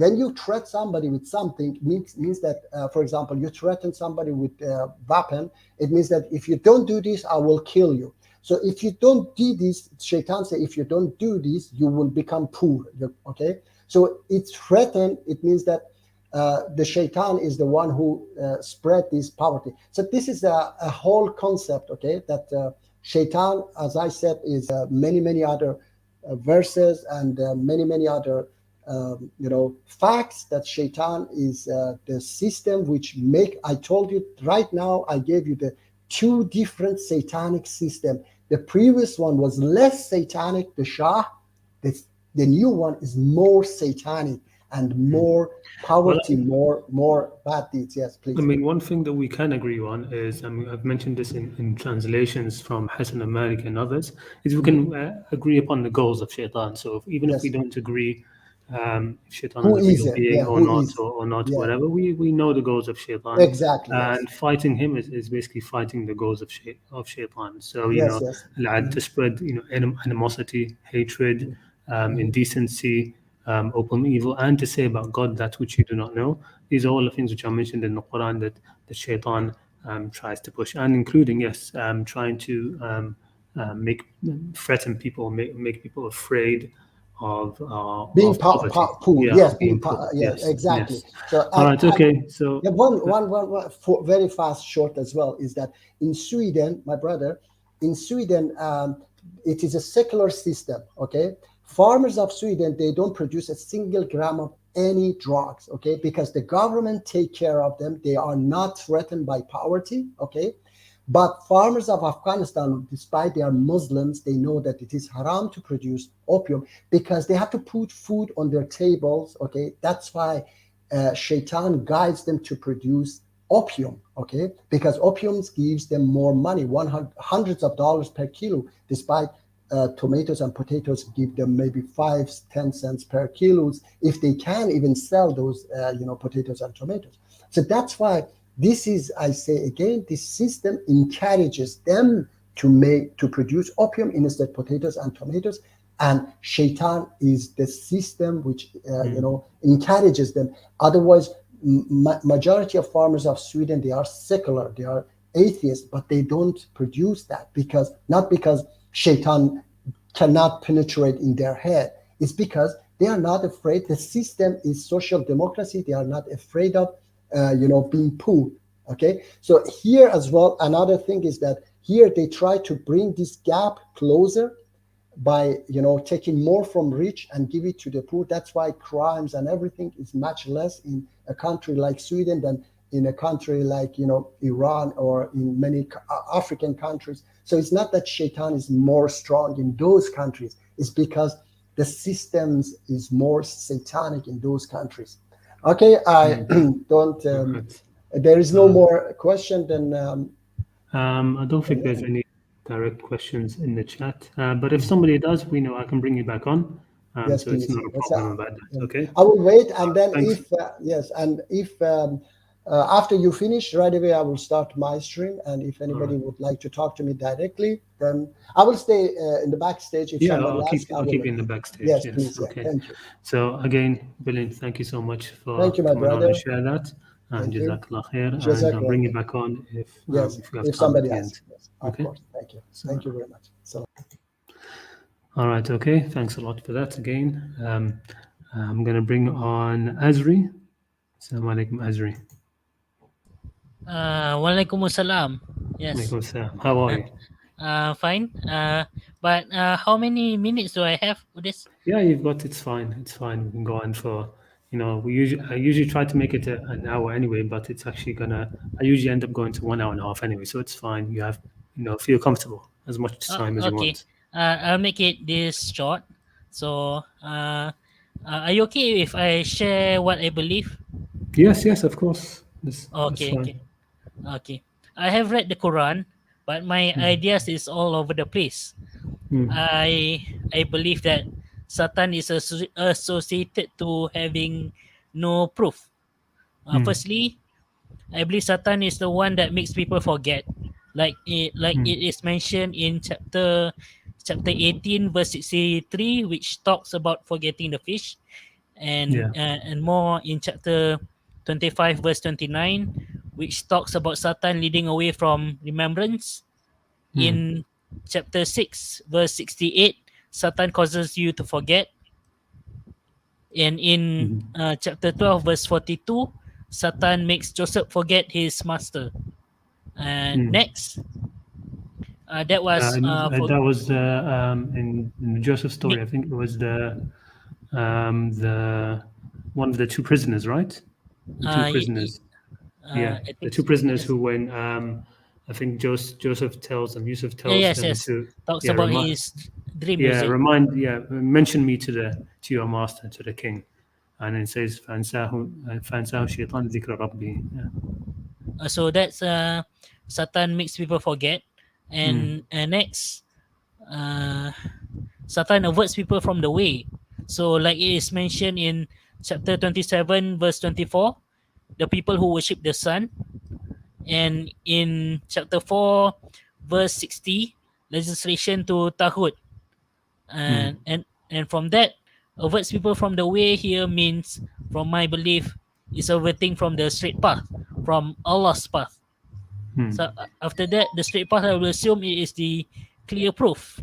when you threat somebody with something, means that for example, you threaten somebody with a weapon. It means that if you don't do this, I will kill you. So if you don't do this, Shaitan say, if you don't do this, you will become poor. Okay, so it's threaten. It means that the Shaitan is the one who spread this poverty. So this is a whole concept. Okay, that Shaitan, as I said, is many other verses and many other facts, that Shaitan is the system which make. I told you right now, I gave you the 2 different satanic system. The previous one was less satanic, the Shah. The new one is more satanic, and more poverty, more bad deeds. Yes, I please. mean, one thing that we can agree on is, I mean, I've mentioned this in translations from Hassan and Malik and others, is we can agree upon the goals of Shaitan. So even if we Yes. don't agree if Shaitan is Who a is real it? being Yeah, who is? or not, Yeah, whatever, we know the goals of Shaitan. exactly. Yes. And fighting him is basically fighting the goals of Shaitan. So, Yes, yes. to spread, animosity, hatred, Mhm. indecency, open evil, and to say about God that which you do not know. These are all the things which are mentioned in the Quran that the Shaitan tries to push, and including, yes, trying to make threaten people, make people afraid Being of poverty. poor. Yeah, Yes, of being poor. yeah, Yes, exactly. yes. So All right. and Okay. So yeah, one for very fast, short as well is that in Sweden, my brother, in Sweden, it is a secular system. Okay, farmers of Sweden, they don't produce a single gram of any drugs. Okay, because the government take care of them. They are not threatened by poverty. Okay, but farmers of Afghanistan, despite they are Muslims, they know that it is haram to produce opium because they have to put food on their tables. Okay, that's why Shaitan guides them to produce opium. Okay, because opium gives them more money, hundreds of dollars per kilo, despite tomatoes and potatoes give them maybe 5-10 cents per kilos if they can even sell those potatoes and tomatoes. So that's why this is, I say again, this system encourages them to produce opium instead of potatoes and tomatoes, and Shaitan is the system which encourages them. Otherwise, majority of farmers of Sweden, they are secular, they are atheists, but they don't produce that not because Shaitan cannot penetrate in their head. It's because they are not afraid. The system is social democracy. They are not afraid of being poor. Okay, so here as well, another thing is that here they try to bring this gap closer by taking more from rich and give it to the poor. That's why crimes and everything is much less in a country like Sweden than in a country like Iran or in many African countries. So it's not that Shaitan is more strong in those countries, it's because the systems is more satanic in those countries. Okay, I don't right. there is no more question than I don't think there's any direct questions in the chat, but if somebody does, we know I can bring you back on. yes, So it's please. not a problem about that. Okay. I will wait, and then Thanks. if yes, and if after you finish right away, I will start my stream. And if anybody would like to talk to me directly, then I will stay in the backstage. If Yeah, somebody asks, I I'll will. keep you in the backstage. Yes, Yes. please. Yeah, Okay. thank you. So again, brilliant. Thank you so much for Thank you, my coming on and brother. share that. And Thank you. Jazakallah khair. And I'll bring you Jazakallah. back on Yes, if we have if time at somebody the asks. end. Yes, of Okay. course. Thank you. So, Thank you very much. So. all right. Okay. Thanks a lot for that again. I'm going to bring on Azri. Assalamu alaikum, Azri. Waalaikumsalam. Yes. Alaikum salam. How are you? Fine. But how many minutes do I have for this? Yeah, it's fine. It's fine. We can go on for, I usually try to make it an hour anyway, but it's actually I usually end up going to 1 hour and a half anyway. So it's fine. You have, feel comfortable as much time as you Okay. want. I'll make it this short. So, are you okay if I share what I believe? Yes, of course. That's Okay, fine. okay, okay. I have read the Quran, but my ideas is all over the place. Mm, I believe that Satan is associated to having no proof. mm, Firstly, I believe Satan is the one that makes people forget, like mm. it is mentioned in chapter 18 verse 63, which talks about forgetting the fish, Yeah. and more in chapter 25 verse 29, which talks about Satan leading away from remembrance. Mm, In chapter 6 verse 68, Satan causes you to forget. And in mhm, chapter 12 verse 42, Satan makes Joseph forget his master. And mm. next, that was for That was in the Joseph story. I think it was the one of the two prisoners, right? The two prisoners. Yeah, I the think two so. prisoners Yes. who, when I think Joseph tells them, Yusuf Yeah, tells yes, them yes. to, Talks yeah, about his dream, is it? mention me to your master, to the king. and it says فَأَنْسَاهُ الشَّيْطَانُ ذِكْرَ رَبِّهِ. Yeah. So that's Satan makes people forget, Mm. and next, Satan averts people from the way. So, like it is mentioned in chapter 27, verse 24, the people who worship the sun, and in chapter 4, verse 60, legislation to Tahut. And, Mm. and, and from that, averts people from the way here means, from my belief, is averting from the straight path, from Allah's path. Mm. So after that, the straight path, I will assume it is the clear proof.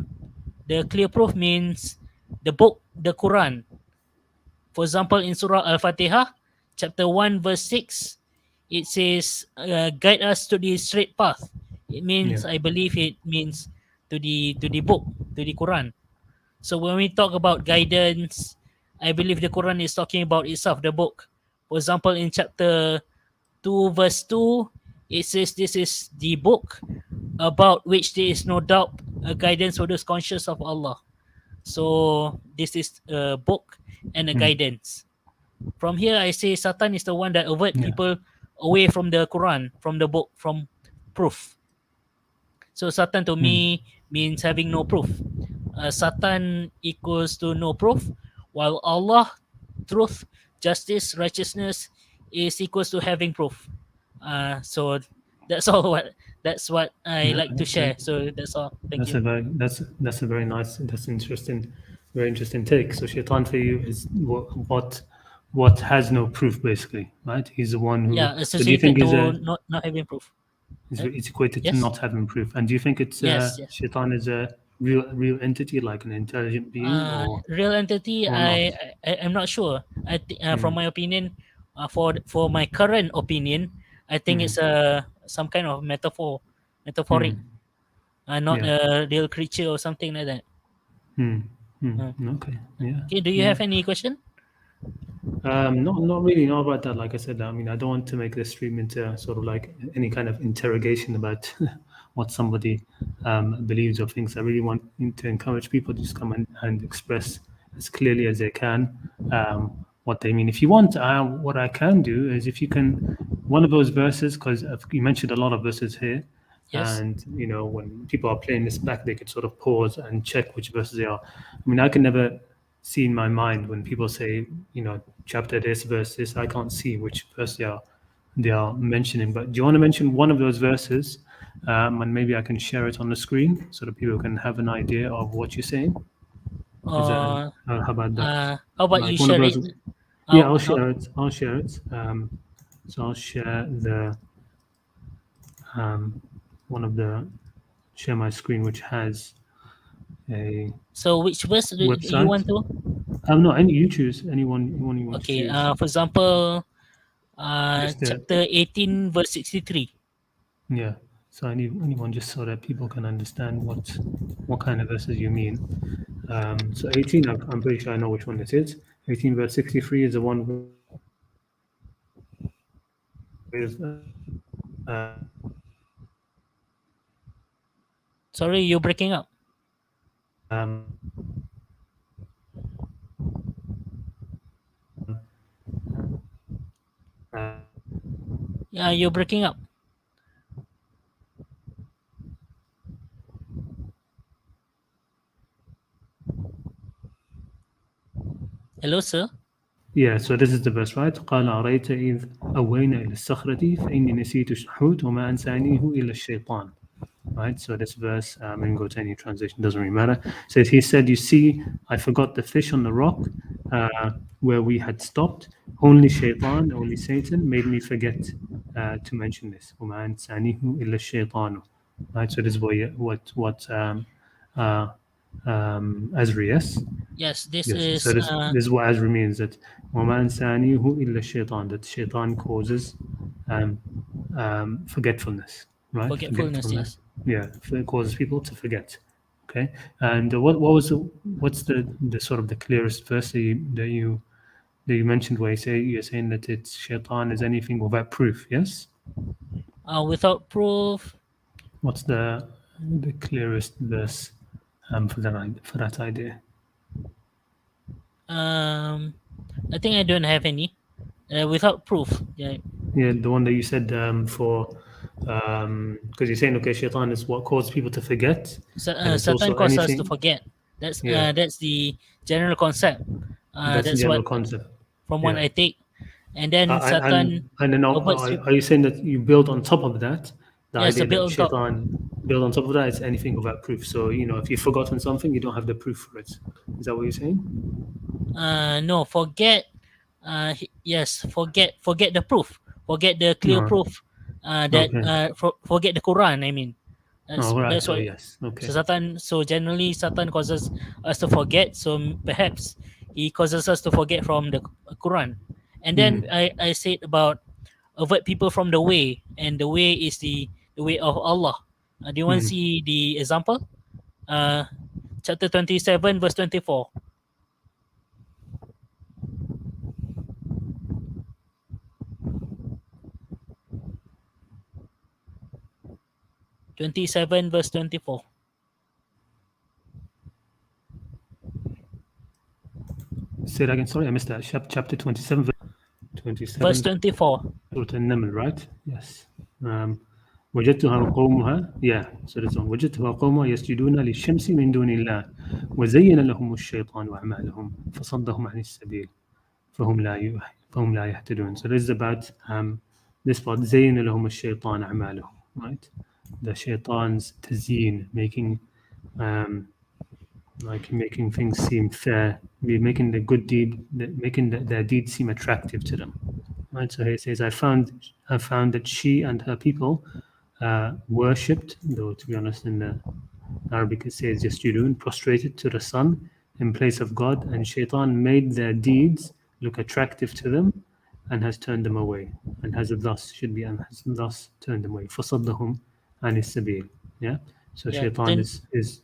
The clear proof means the book, the Quran. For example, in Surah Al-Fatihah, chapter 1, verse 6, it says, guide us to the straight path. It means, Yeah. I believe it means to the book, to the Quran. So when we talk about guidance, I believe the Quran is talking about itself, the book. For example, in chapter 2, verse 2, it says this is the book about which there is no doubt, a guidance for those conscious of Allah. So this is a book and a Mm. guidance. From here, I say Satan is the one that avert Yeah. people away from the Quran, from the book, from proof. So Satan to Mm. me means having no proof. Satan equals to no proof, while Allah, truth, justice, righteousness is equals to having proof. So that's all. That's what I Yeah. like to Okay. share. So that's all. Thank you. That's a very nice, that's interesting, very interesting take. So Shaitan for you is what has no proof, basically, right? He's the one who. Yeah, So do you think associated to not having proof. it's equated to Yes. not having proof? And do you think it's Yes. Yes. Shaitan is a real entity, like an intelligent being, Real entity, or not? I'm not sure. From Mm. my opinion, for my current opinion, I think Mm. it's some kind of metaphoric, Mm. not Yeah. a real creature or something like that. Mm. Uh, Mm. Okay. Yeah. okay, do you Yeah. have any question? Not really. Not about that. Like I said, I mean, I don't want to make this stream into sort of like any kind of interrogation about what somebody believes or thinks. I really want to encourage people to just come and express as clearly as they can what they mean. If you want, what I can do is if you can, one of those verses, because you mentioned a lot of verses here, Yes. and when people are playing this back, they could sort of pause and check which verses they are. I mean, I can never see in my mind when people say, chapter this, verse this, I can't see which verse they are mentioning. But do you want to mention one of those verses, and maybe I can share it on the screen so that people can have an idea of what you're saying? Is that Uh, how about that? how about you Like one of share those? it? Yeah, I'll Now, share it. I'll share it. So I'll share um, one of the share my screen, which has a so which verse do you website. want to? No, any you choose. Anyone you want to Okay. choose. For example, Just chapter 18, verse 63. yeah. So anyone just so that people can understand what kind of verses you mean. So 18, I'm pretty sure I know which one it is. 18 verse 63 is the one with Sorry, you're breaking up. uh, Yeah, you're breaking up. Hello, sir. yeah, so this is the verse, right? قال أرأيت إذ أوينا إلى الصخرة فإني نسيت الحوت وما أنسانيه إلا الشيطان. Right, so this verse, we can go to any translation, doesn't really matter. Says, he said, you see, I forgot the fish on the rock where we had stopped. Only Shaitan, only Satan made me forget to mention this. وَمَا أَنْسَانِهُ إِلَّا الشَّيْطَانُ. Right, so this is what Azri, yes? Yes, this Yes, so is this is what Azri means, that وَمَا أَنْسَانِهُ إِلَّا الشَّيْطَانُ, that Shaitan causes forgetfulness, right? forgetfulness. Forgetfulness. Yes. Yeah, it causes people to forget. Okay, and what's the sort of the clearest verse that you mentioned where you're saying that it's Shaitan is anything without proof? Yes. Without proof. What's the clearest verse for that idea? Um, I think I don't have any without proof. Yeah. Yeah, the one that you said for because you're saying okay, shaitan is what causes people to forget, and it's Satan also causes us to anything. forget. Yeah, That's the general concept. that's the That's general what concept. from what Yeah, I take. And then Satan and then averts you. are you saying that you build on top of that the Yeah, so idea that build on top. shaitan build on top of that is anything without proof? So if you've forgotten something, you don't have the proof for it. Is that what you're saying? No, forget. Yes, forget the proof. Forget the clear No. proof. Okay. Forget the Quran. I mean, All right. that's So what. yes. So Okay. Satan. So generally, Satan causes us to forget. So perhaps he causes us to forget from the Quran. And then Mm. I said about avert people from the way, and the way is the way of Allah. Do you want to Mm. see the example? Uh, Chapter 27, verse 24. 27, verse 24. Say that again. Sorry, I missed that. Chapter 27, Verse 27, 24. Surah An-Naml, right? Yes. Um, وجدتها قومها so this one وجدتها قومها يسجدون للشمس من دون الله وزين لهم الشيطان أعمالهم فصدهم عن السبيل فهم لا يهتدون. So this is about this part زين لهم الشيطان أعمالهم, right? The shaitan's tazyin, making like making things seem fair, making the good deed, making their deeds seem attractive to them. Right. So he says, I found that she and her people worshipped, though to be honest, in the Arabic it says yasjudun, prostrated to the sun in place of God, and Shaitan made their deeds look attractive to them, and has turned them away, and has thus turned them away. فَصَدَّهُمْ عَنِ السَّبِيلِ. Yeah. So Yeah, Shaitan is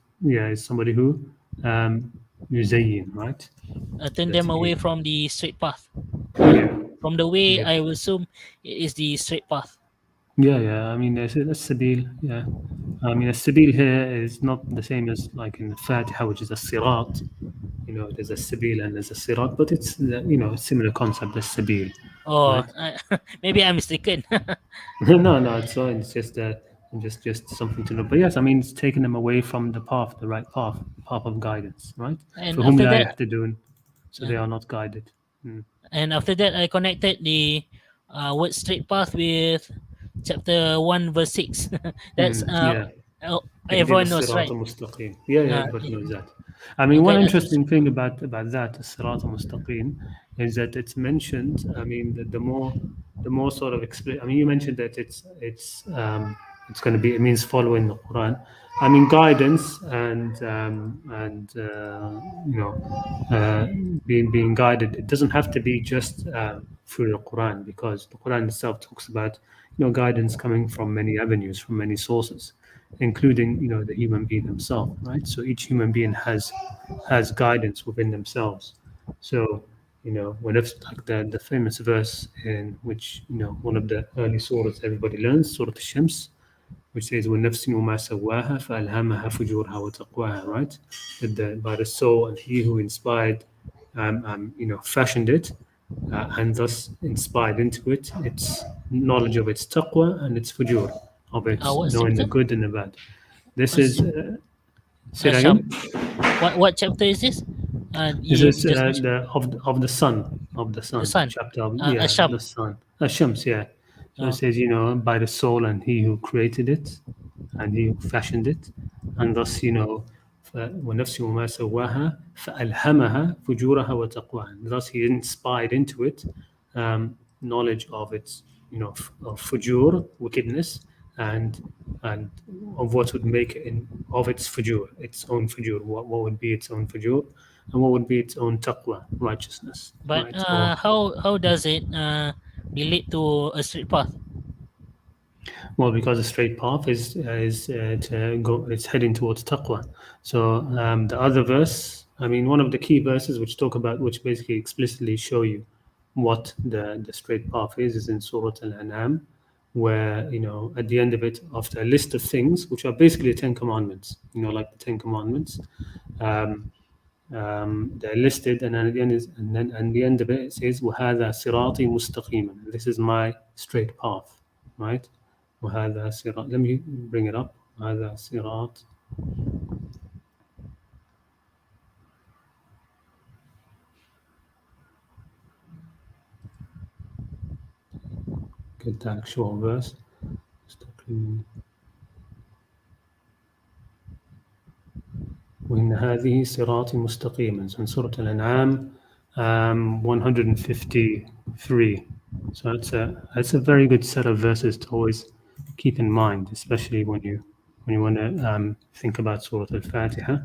somebody who yuzayyin, right? turn That them away he, from the straight path. yeah. From the way, Give. I will assume it is the straight path. Yeah. I mean, that's sabil. Yeah. I mean, a sabil here is not the same as like in the Fatiha, which is a sirat. There's a sabil and there's a sirat, but it's similar concept as sabil, Oh, right? maybe I'm mistaken. No, it's fine. It's just something to know. But yes, I mean, it's taking them away from the path, the right path of guidance, right? For and whom after la that, yahtadun, so yeah, they are not guided. Mm. and after that, I connected the word straight path with chapter 1, verse 6. That's Yeah. اهدنا everyone knows, الصراط right? المستقيم. Yeah, Uh, everybody knows that. I mean, one guide us. interesting thing about that, الصراط المستقيم, is that it's mentioned. I mean, that the more sort of I mean, you mentioned that it's going to be, it means following the Quran. I mean, guidance and you know being guided. It doesn't have to be just through the Quran, because the Quran itself talks about guidance coming from many avenues, from many sources, including the human being himself, right? So each human being has guidance within themselves. So when it's like the famous verse in which one of the early surahs everybody learns, Surah Al-Shams, which says وَالنَّفْسٍ وَمَا سَوَّاهَا فَأَلْهَمَهَا فُجُورَهَا وَتَقْوَاهَا, right? That by the soul and he who inspired, fashioned it, and thus inspired into it its knowledge of its taqwa and its fujur, of its What knowing the chapter? good and the bad. This What's is, say that Sham? again. What chapter is this? This You is just mentioned the the sun sun. chapter. The Asham. sun. Shams, yeah. So it Oh, says, by the soul and he who created it, and he who fashioned it, and thus, وَنَفْسٍ وَمَا سَوَّاهَا فَأَلْهَمَهَا فُجُورَهَا وَتَقْوَاهَا. Thus he inspired into it knowledge of its, of fujur, wickedness, and of what would make it of its fujur, its own fujur. What would be its own fujur, and what would be its own taqwa, righteousness, but right? Or how does it relate to a straight path? well, because the straight path is to go, it's heading towards taqwa. So the other verse, I mean, one of the key verses which basically explicitly show you what the straight path is in Surah Al-An'am, where at the end of it, after a list of things which are basically the Ten Commandments, like the Ten Commandments, um, they're listed, and then at the end the end of it says وهذا صراطي مستقيما. This is my straight path, right? وهذا صراط. Let me bring it up. وهذا صراط. Get the actual verse. مستقيما. وإن هذه صراطي مستقيما. So in Surah Al-An'am 153. So it's a very good set of verses to always keep in mind, especially when you want to think about Surah Al-Fatiha.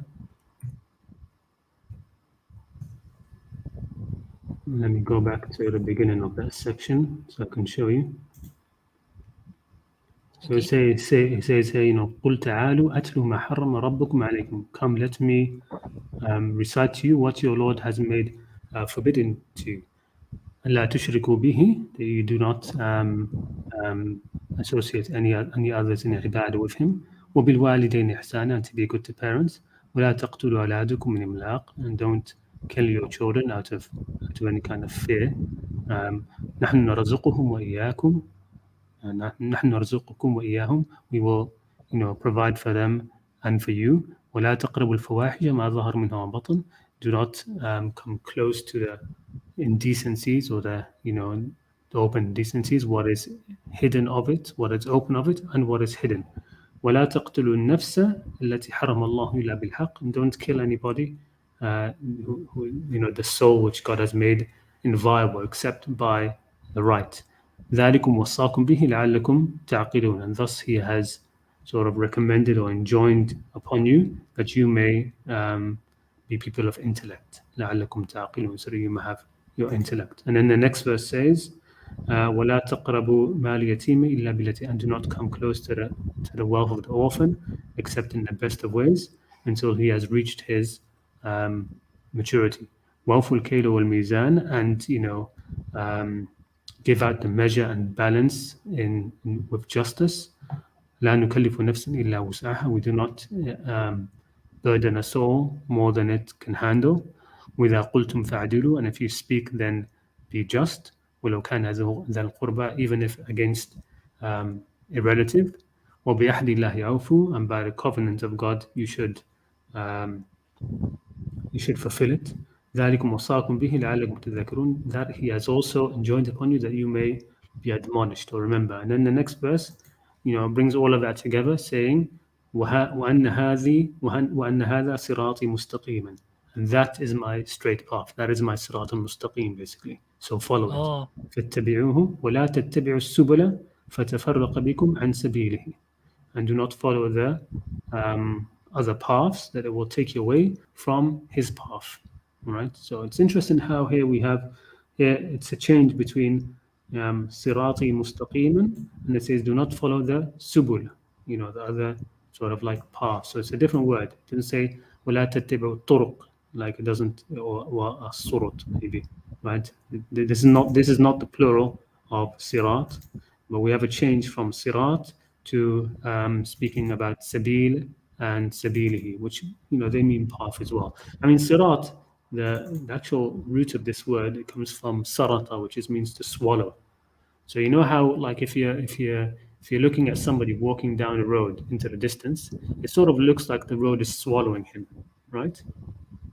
Let me go back to the beginning of that section so I can show you. So it says, you know, قُلْ تَعَالُوا أَتْلُوا مَا حَرَّمَ رَبُّكُمْ عَلَيْكُمْ. Come, let me recite to you what your Lord has made forbidden to you. أَلَّا تُشْرِكُوا بِهِ, that you do not associate any others in ibadah with him. وَبِالْوَالِدَيْنِ إِحْسَانًا, and to be good to parents. وَلَا تَقْتُلُوا أَوْلَادَكُمْ مِنْ إِمْلَاقٍ, and don't kill your children out of any kind of fear. نَحْنُ نَرْزُقُهُمْ وَإِيَّاكُمْ, نحن نرزقكم وإياهم, we will, you know, provide for them and for you. ولا تقربوا الفواحش ما ظهر منها وبطن, do not come close to the indecencies or the, you know, the open decencies, what is hidden of it, what is open of it, and what is hidden. ولا تقتلوا النفس التي حرم الله إلا بالحق, and don't kill anybody who, you know, the soul which God has made inviolable except by the right. ذلكم وصاكم به لعلكم تعقلون, and thus he has sort of recommended or enjoined upon you that you may be people of intellect. لعلكم تعقلون, so that you may have your intellect. And then the next verse says ولا تقربوا مال اليتيم إلا بالتي, and do not come close to the wealth of the orphan except in the best of ways until he has reached his maturity. وَأَوْفُوا الْكَيْلَ وَالْمِيزَانَ, and, you know, give out the measure and balance with justice. لا نكلف نفسا إلا وسعها, we do not burden a soul more than it can handle. وإذا قلتم فاعدلوا, and if you speak then be just. ولو كان ذا القربى, even if against a relative. وبعهد الله أوفوا, and by the covenant of God you should fulfill it. ذلكم وصاكم به لعلكم تذكرون, that he has also enjoined upon you that you may be admonished or remember. And then the next verse, you know, brings all of that together, saying وأن هذا صراطي مستقيما, and that is my straight path, that is my صراط المستقيم, basically, so follow it. فاتبعوه ولا تتبعوا السبل فتفرق بكم عن سبيله, and do not follow the other paths that it will take you away from his path. Right? So it's interesting how here we have, here it's a change between sirati mustaqiman, and it says do not follow the subul, you know, the other sort of like path. So it's a different word. It doesn't say ولا تتبعوا الطرق, like it doesn't, or surut maybe, right? This is not the plural of sirat, but we have a change from sirat to speaking about sabil and sabilihi, which, you know, they mean path as well. I mean, sirat, the actual root of this word, it comes from sarata, which means to swallow. So you know how, like, if you're looking at somebody walking down a road into the distance, it sort of looks like the road is swallowing him, right?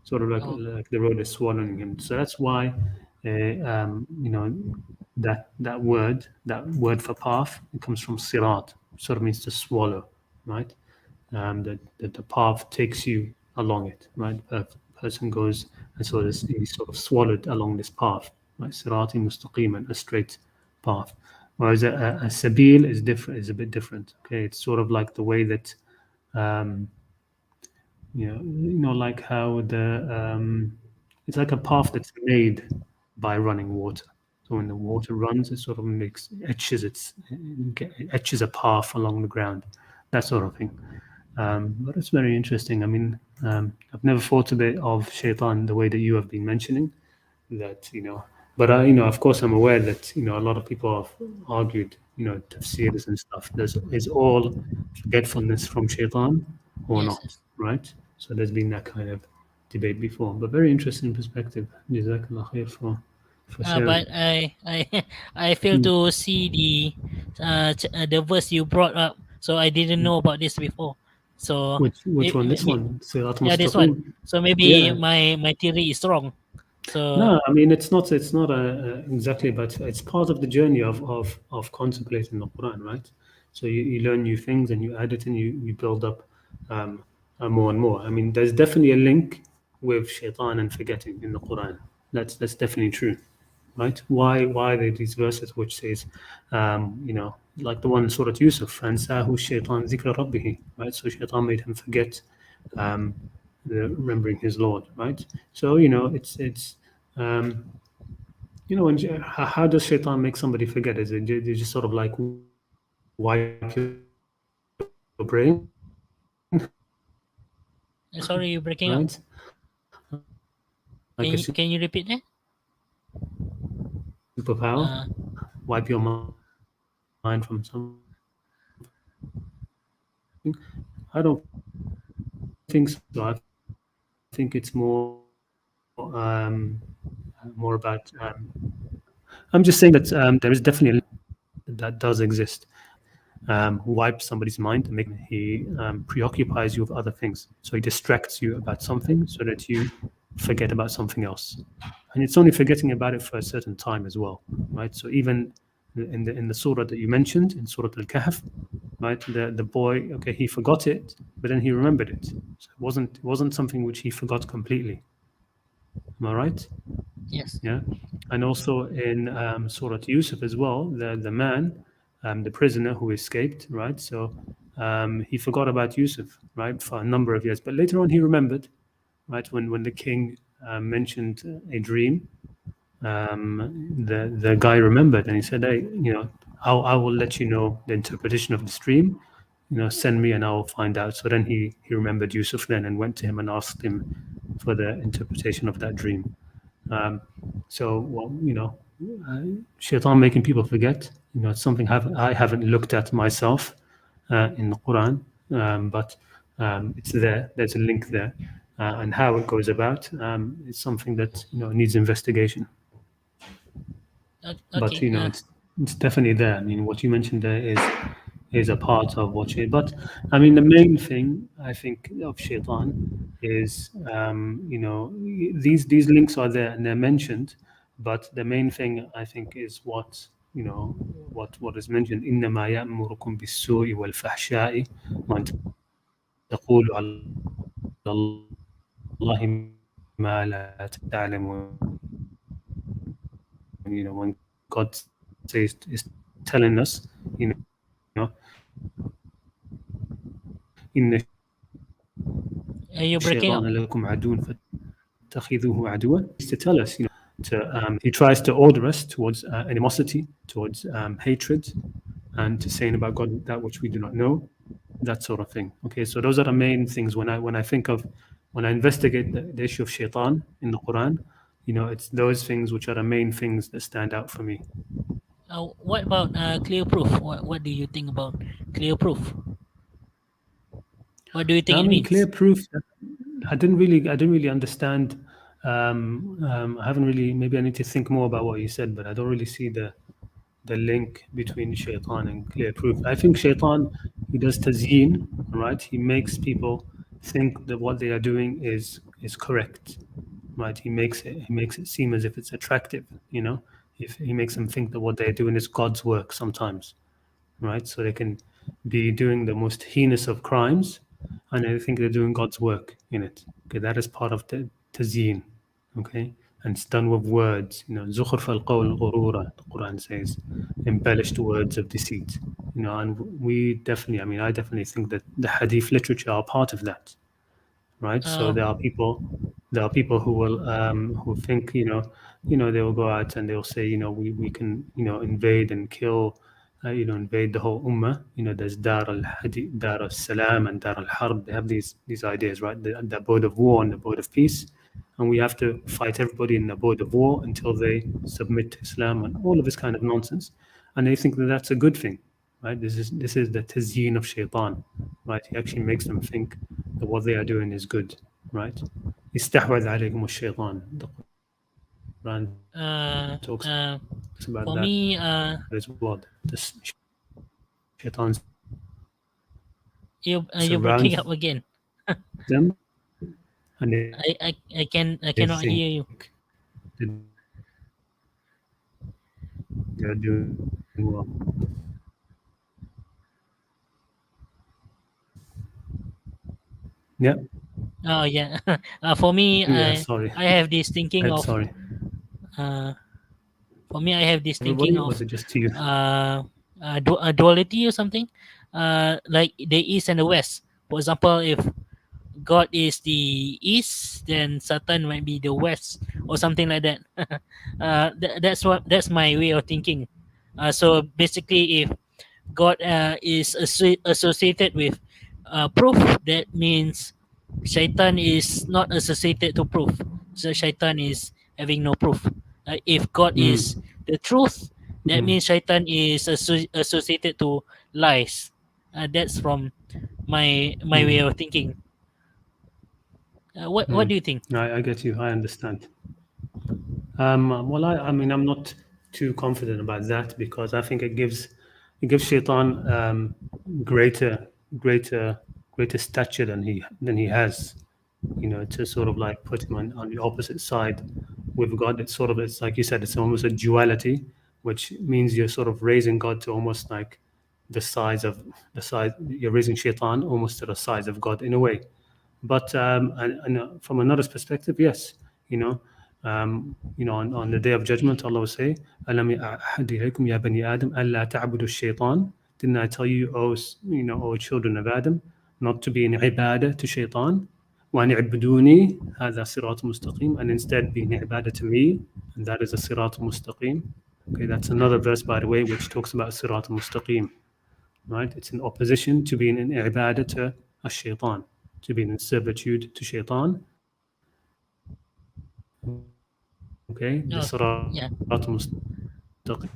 Sort of like the road is swallowing him. So that's why, you know, that word for path, it comes from sirat, sort of means to swallow, right? That the path takes you along it, right? A person goes and so he's sort of swallowed along this path, right? Sirati mustaqiman, a straight path. Whereas a sabil is different, is a bit different. Okay, it's sort of like the way that, you know, like how it's like a path that's made by running water. So when the water runs, it sort of etches a path along the ground, that sort of thing. But it's very interesting. I mean, I've never thought of shaitan the way that you have been mentioning that, you know, but you know, of course I'm aware that, you know, a lot of people have argued, you know, tafsirs and stuff. Is all forgetfulness from shaitan or not, right? So there's been that kind of debate before. But very interesting perspective. Jazakallah khair for sharing. But I fail to see the verse you brought up, so I didn't know about this before. So Which one? This one, Sirat yeah, this one. Mustaqim. So maybe Yeah. my theory is wrong. So No, I mean it's not exactly, but it's part of the journey of contemplating the Quran, right? So you learn new things and you add it and you build up um, more and more. I mean, there's definitely a link with shaitan and forgetting in the Quran. That's definitely true, right? Why are there these verses which says, like the one in Surah Yusuf, and sahu shaitan zikra rabbihi, right? So shaitan made him forget um, remembering his Lord, right? So it's um, when how does shaitan make somebody forget? Is it they just sort of like wipe your brain, sorry, you're right? breaking up. Like a Can you repeat that? superpower, Uh, wipe your mind from something? I don't think so. I think it's more more about. I'm just saying that there is definitely a link that does exist. Wipe somebody's mind and make he preoccupies you with other things. So he distracts you about something so that you forget about something else. And it's only forgetting about it for a certain time as well, right? So even in the surah that you mentioned, in Surah Al-Kahf, right, the boy, okay, he forgot it, but then he remembered it. So it wasn't something which he forgot completely. Am I right? yes. Yeah, and also in Surah Yusuf as well, the man, the prisoner who escaped, right? So he forgot about Yusuf, right, for a number of years, but later on he remembered, right, when the king mentioned a dream, the guy remembered and he said, "Hey, I will let you know the interpretation of this dream. Send me and I will find out." So then he remembered Yusuf then and went to him and asked him for the interpretation of that dream. Um, so, well, shaitan making people forget, it's something I haven't looked at myself in the Quran, but it's there. There's a link there. And how it goes about is something that, needs investigation. But, Okay. it's definitely there. I mean, what you mentioned there is a part of what but I mean, the main thing I think of shaitan is these links are there and they're mentioned, but the main thing I think is what is mentioned. إنما يأمركم بالسوء والفحشاء وأن تقولوا على الله ما لا تعلمون. When God is telling us, إن You're breaking up. الشيطان لكم عدو فاتخذوه عدوا. He's to tell us, he tries to order us towards animosity, towards hatred, and to saying about God that which we do not know, that sort of thing. Okay, so those are the main things when I think of when I investigate the issue of shaitan in the Quran. It's those things which are the main things that stand out for me. What about clear proof? What do you think about clear proof? What do you think I it mean, clear means? proof. I didn't really understand. I haven't really. Maybe I need to think more about what you said, but I don't really see the link between shaitan and clear proof. I think shaitan, he does tazyeen, right? He makes people think that what they are doing is correct, right? He makes it seem as if it's attractive, If he makes them think that what they're doing is God's work sometimes, right? So they can be doing the most heinous of crimes, and they think they're doing God's work in it. Okay, that is part of the tazyin. Okay, and it's done with words. Zukhruf al-qawl ghurura, the Quran says, embellished words of deceit. And we definitely, I mean, I definitely think that the Hadith literature are part of that, right? So Um, there are people who think they will go out and they'll say we can invade and kill invade the whole ummah. There's Dar al Hadi, Dar al Salam, and Dar al Harb. They have these ideas, right? The abode of war and the abode of peace, and we have to fight everybody in the abode of war until they submit to Islam and all of this kind of nonsense. And they think that that's a good thing, right? This is the tazyeen of shaitan, right? He actually makes them think that what they are doing is good, right? استحوذ عليكم الشيطان. The Quran talks about For that me, as well. The shaitan you're breaking surrounds up again. them, and I they cannot hear you. think that they're doing well. Yeah, Oh yeah. For me, yeah. Sorry, I have this thinking of sorry. uh, for me, I have this thinking Everybody, of was it just you? a duality or something, like the east and the west. For example, if God is the east, then Satan might be the west or something like that. That's my way of thinking. So basically, if God is associated with proof, that means Shaitan is not associated to proof. So Shaitan is having no proof. If God is Mm, the truth, that mm, means Shaitan is associated to lies. That's from my way mm, of thinking. What do mm. you think? I get you. I understand. Well, I mean, I'm not too confident about that because I think it gives Shaitan greater, greater, greater stature than he has. To sort of like put him on the opposite side with God. It's like you said, it's almost a duality, which means you're sort of raising God to almost like the size you're raising Shaitan almost to the size of God in a way. But and from another perspective, yes, on the day of judgment, Allah will say, "Alam ya'had ilaykum ya bani Adam alla ta'budu shaytan." Didn't I tell you, O children of Adam, not to be in ibadah to shaitan? وَأَنِ اعْبُدُونِي هَذَا صِرَاطٌ مُسْتَقِيم, and instead being ibadah to me, and that is a sirat mustaqim. Okay, that's another verse, by the way, which talks about sirat mustaqim, right? It's in opposition to being in ibadah to a shaitan, to being in servitude to shaitan. Okay, the Oh, sirat yeah. mustaqim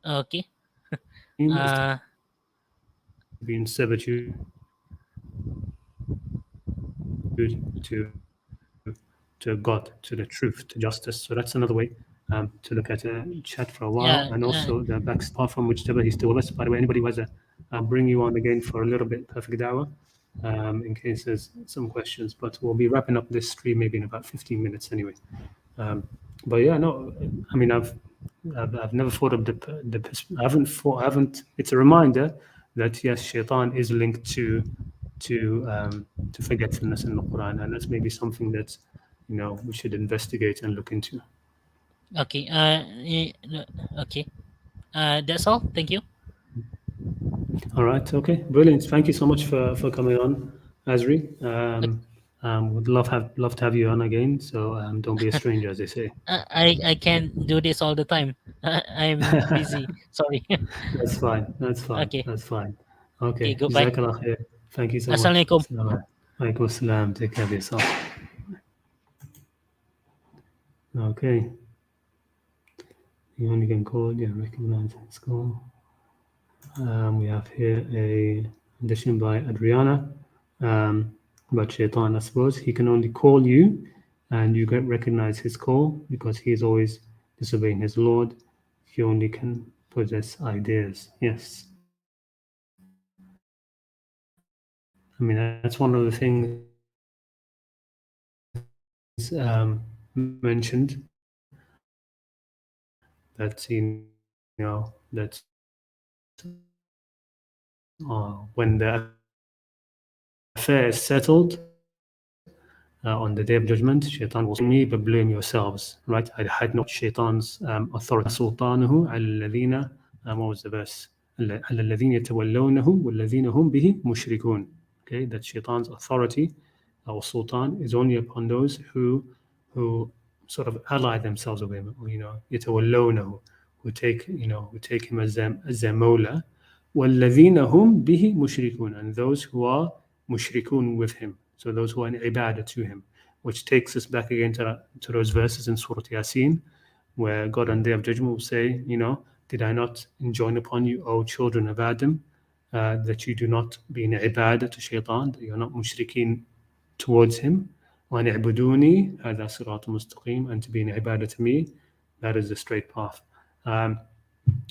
Okay. is to Uh, be in servitude to God, to the truth, to justice. So that's another way to look at chat for a while. yeah. And also the back apart from which he's still with us. By the way, anybody who has I'll bring you on again for a little bit, Perfect Dawh, in case there's some questions. But we'll be wrapping up this stream maybe in about 15 minutes anyway. But yeah, no, I mean, I've never thought of I haven't. It's a reminder that yes, Shaitan is linked to forgetfulness in the Quran, and that's maybe something that we should investigate and look into. Okay. Okay. That's all. Thank you. All right, okay, brilliant. Thank you so much for coming on, Azri. Okay. Would love to have you on again. So don't be a stranger, as they say. I can't do this all the time. I'm busy. Sorry. That's fine. That's fine. Okay. That's fine. Okay. Okay. Goodbye. Jazakallah khair. Thank you so much. Assalamualaikum. Assalamu alaikum. Assalam. Take care of yourself. Okay. You only can call. Yeah, recognize this call. We have here a addition by Adriana. About Shaitan, I suppose. He can only call you and you can recognize his call because he is always disobeying his Lord. He only can possess ideas. Yes. I mean, that's one of the things mentioned that, that when the affair is settled, on the day of judgment, Shaitan will say me, but blame yourselves, right? I had not Shaitan's authority. سُلْطَانُهُ عَلَى الَّذِينَ what was the verse? عَلَى الَّذِينَ يَتَوَلَّوْنَهُ وَالَّذِينَ هُمْ بِهِ مُشْرِكُونَ. Okay, that Shaitan's authority or sultan is only upon those who sort of ally themselves with him, يَتَوَلَّوْنَهُ, who take him as their mawla. وَالَّذِينَ هُمْ بِهِ مُشْرِكُونَ, and those who are mushrikun with him. So those who are in ibadah to him, which takes us back again to those verses in Surah Yasin, where God on the Day of Judgment will say, did I not enjoin upon you, O children of Adam, that you do not be in ibadah to shaitan, that you're not mushrikeen towards him. وَأَنِ اعْبُدُونِي هَذَا صِرَاطٌ مُسْتَقِيمٌ, and to be in ibadah to me, that is the straight path.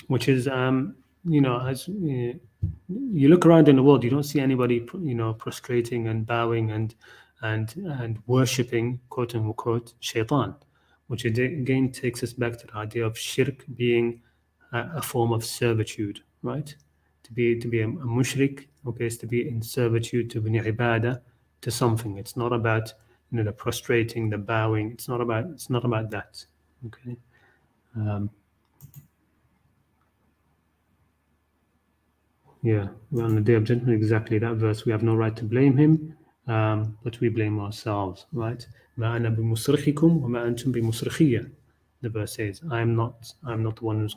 Which is, as you look around in the world, you don't see anybody, prostrating and bowing and worshipping, quote unquote, shaitan, which again takes us back to the idea of shirk being a form of servitude, right? To be a mushrik, okay, is to be in servitude, to be in ibadah to something. It's not about the prostrating, the bowing. It's not about that. Okay. Yeah, well, on the day of judgment, exactly that verse. We have no right to blame him, but we blame ourselves, right? ما أنا بمصرخكم وما أنتم بمصرخية. The verse says, I'm not the one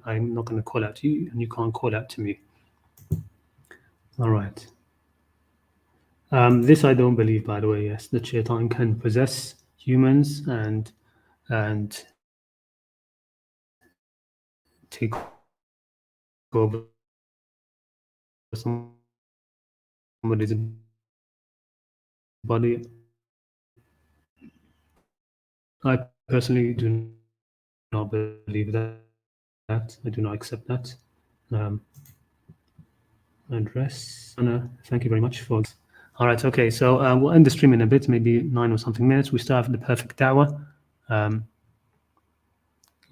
I'm not going to call out to you, and you can't call out to me. All right. This I don't believe, by the way. Yes, that shaitan can possess humans and take over somebody's body. I personally do not believe that. I do not accept that. Address. Anna, thank you very much for. All right, okay, so we'll end the stream in a bit, maybe 9 or something minutes. We start with the Perfect Dawh. Your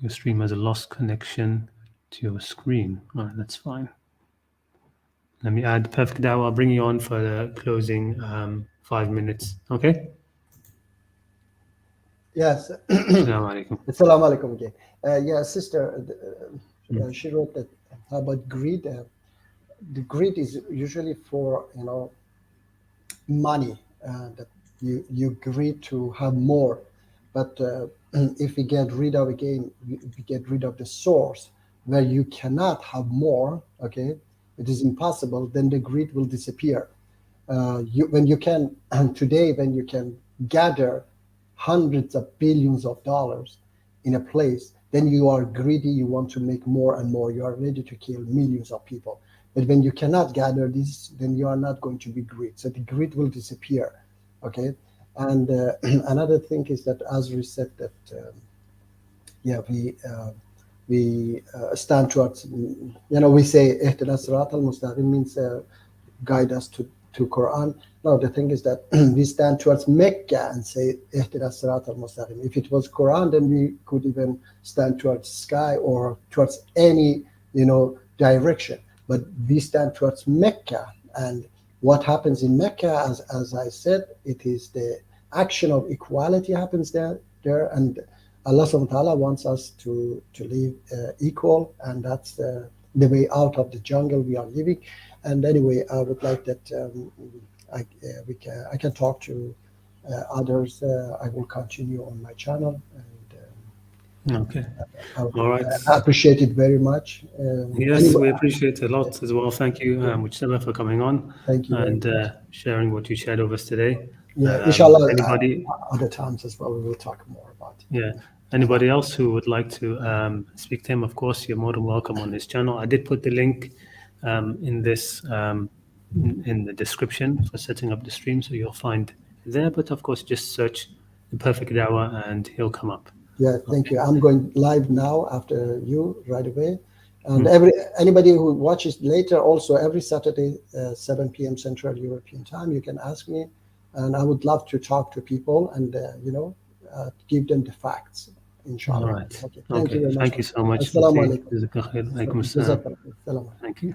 stream has a lost connection to your screen. All right, that's fine. Let me add Perfect Dawh. I'll bring you on for the closing 5 minutes. Okay? Yes. Assalamu alaikum. Assalamu alaikum again. Yeah, sister, she wrote that about greed. The greed is usually for money, that you greed to have more. But if we get rid of the source where you cannot have more, okay, it is impossible. Then the greed will disappear. When you can gather hundreds of billions of dollars in a place, then you are greedy. You want to make more and more. You are ready to kill millions of people. But when you cannot gather this, then you are not going to be greed. So the greed will disappear. Okay. And another thing is that Azri said that we stand towards, we say Ihtida Sirat al-Mustaqim means guide us to Qur'an. No, the thing is that we stand towards Mecca and say Ihtida Sirat al-Mustaqim. If it was Qur'an, then we could even stand towards sky or towards any direction. But we stand towards Mecca, and what happens in Mecca, as I said, it is the action of equality happens there, and Allah subhanahu wa ta'ala wants us to live equal, and that's the way out of the jungle we are living. And anyway, I would like that I can talk to others. I will continue on my channel, and okay. All right. I appreciate it very much. Yes, anyway, we appreciate it a lot as well. Thank you, Mujtaba, for coming on. Thank you and sharing what you shared with us today. Yeah, inshallah, anybody, other times as well, we will talk more about it. Yeah. Anybody else who would like to speak to him, of course, you're more than welcome on his channel. I did put the link in this in the description for setting up the stream, so you'll find it there. But of course, just search the Perfect Dawh and he'll come up. Yeah, thank you. I'm going live now after you right away. And anybody who watches later, also every Saturday, 7 p.m. Central European Time, you can ask me, and I would love to talk to people and give them the facts. Inshallah. All right. Okay. Thank you very much. Thank you so much. Assalamu alaikum. Thank you.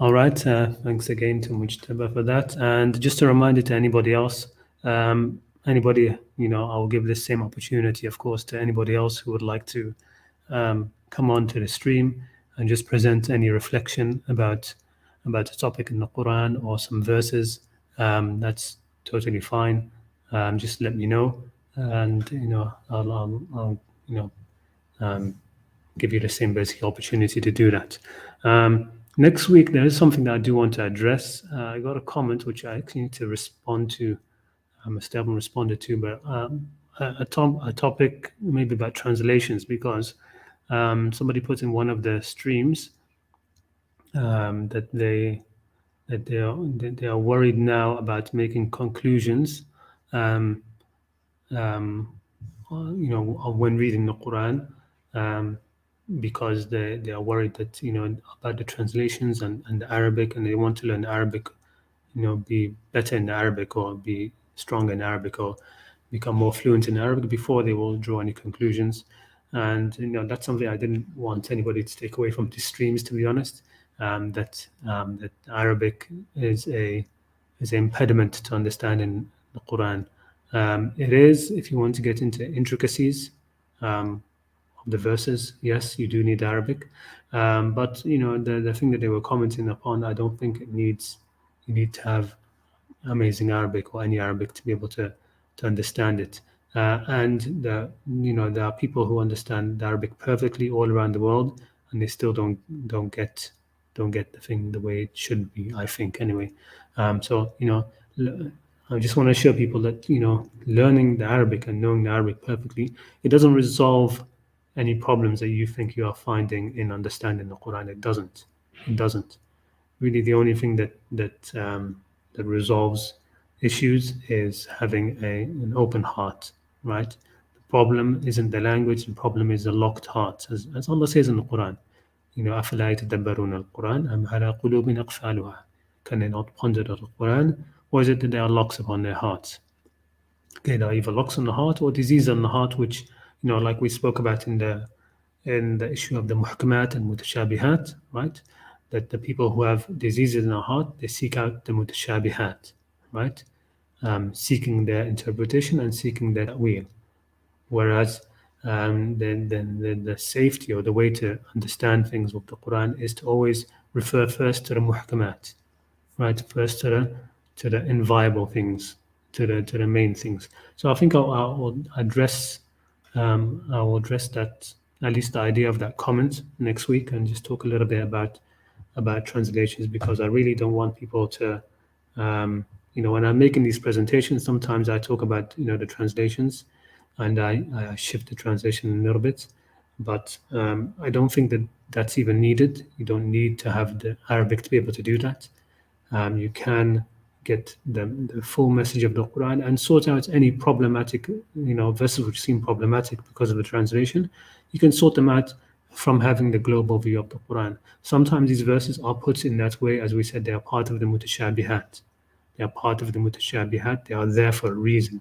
All right. Thanks again to Mujtaba for that. And just a reminder to anybody else, anybody, I'll give this same opportunity, of course, to anybody else who would like to come on to the stream and just present any reflection about a topic in the Quran or some verses. That's totally fine. Just let me know, and I'll give you the same basic opportunity to do that. Next week there is something that I do want to address. I got a comment which I actually need to respond to. I still haven't responded to, but a topic maybe about translations, because somebody put in one of the streams that they that they are worried now about making conclusions, um, when reading the Quran, um, because they are worried that about the translations and the Arabic, and they want to learn Arabic, be better in Arabic or be stronger in Arabic or become more fluent in Arabic before they will draw any conclusions. And that's something I didn't want anybody to take away from these streams, to be honest. That Arabic is an impediment to understanding the Quran. It is, if you want to get into intricacies of the verses, yes, you do need Arabic. But the thing that they were commenting upon, I don't think you need to have amazing Arabic or any Arabic to be able to understand it. And there are people who understand the Arabic perfectly all around the world, and they still don't get the thing the way it should be. I think anyway. So I just want to show people that learning the Arabic and knowing the Arabic perfectly, it doesn't resolve any problems that you think you are finding in understanding the Quran. It doesn't. It doesn't. Really, the only thing that resolves issues is having an open heart, right? The problem isn't the language, the problem is a locked heart, as Allah says in the Quran. أَفَلَا يَتَدَبَّرُونَ الْقُرْآنَ أَمْ عَلَى قُلُوبٍ أَقْفَالُهَا. Can they not ponder the Quran, or is it that there are locks upon their hearts? Okay, there are either locks on the heart or disease on the heart, which like we spoke about in the issue of the muhkamat and mutashabihat, right? That the people who have diseases in their heart, they seek out the mutashabihat, right? Seeking their interpretation and seeking their ta'wil. Whereas the safety or the way to understand things with the Quran is to always refer first to the muhkamat, right? First to the inviolable things, to the main things. So I think I'll address that, at least the idea of that comment next week, and just talk a little bit about translations, because I really don't want people to when I'm making these presentations, sometimes I talk about the translations, and I shift the translation a little bit, but I don't think that that's even needed. You don't need to have the Arabic to be able to do that. You can get the full message of the Quran and sort out any problematic verses which seem problematic because of the translation. You can sort them out from having the global view of the Quran. Sometimes these verses are put in that way, as we said, they are part of the mutashabihat. They are part of the mutashabihat. They are there for a reason.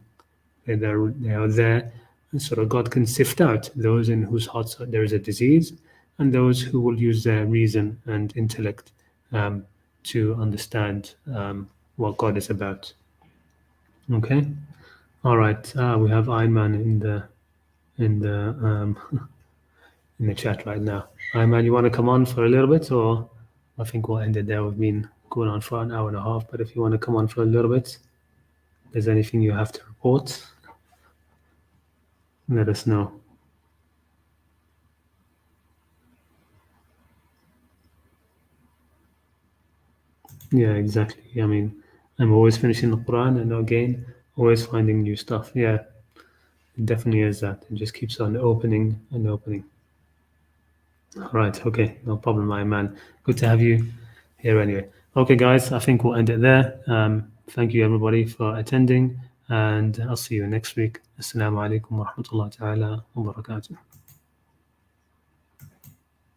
They are there so that God can sift out those in whose hearts there is a disease, and those who will use their reason and intellect to understand what God is about. Okay, all right. We have Ayman in the in the chat right now. Ayman, you want to come on for a little bit, or I think we'll end it there. We've been going on for an hour and a half, but if you want to come on for a little bit, if there's anything you have to report, let us know. Yeah, exactly. I mean, I'm always finishing the Quran, and again, always finding new stuff. Yeah, it definitely is that. It just keeps on opening and opening. Right, okay, no problem, my man. Good to have you here anyway. Okay, guys, I think we'll end it there. Thank you, everybody, for attending, and I'll see you next week. Assalamu alaikum wa rahmatullahi ta'ala wa barakatuh.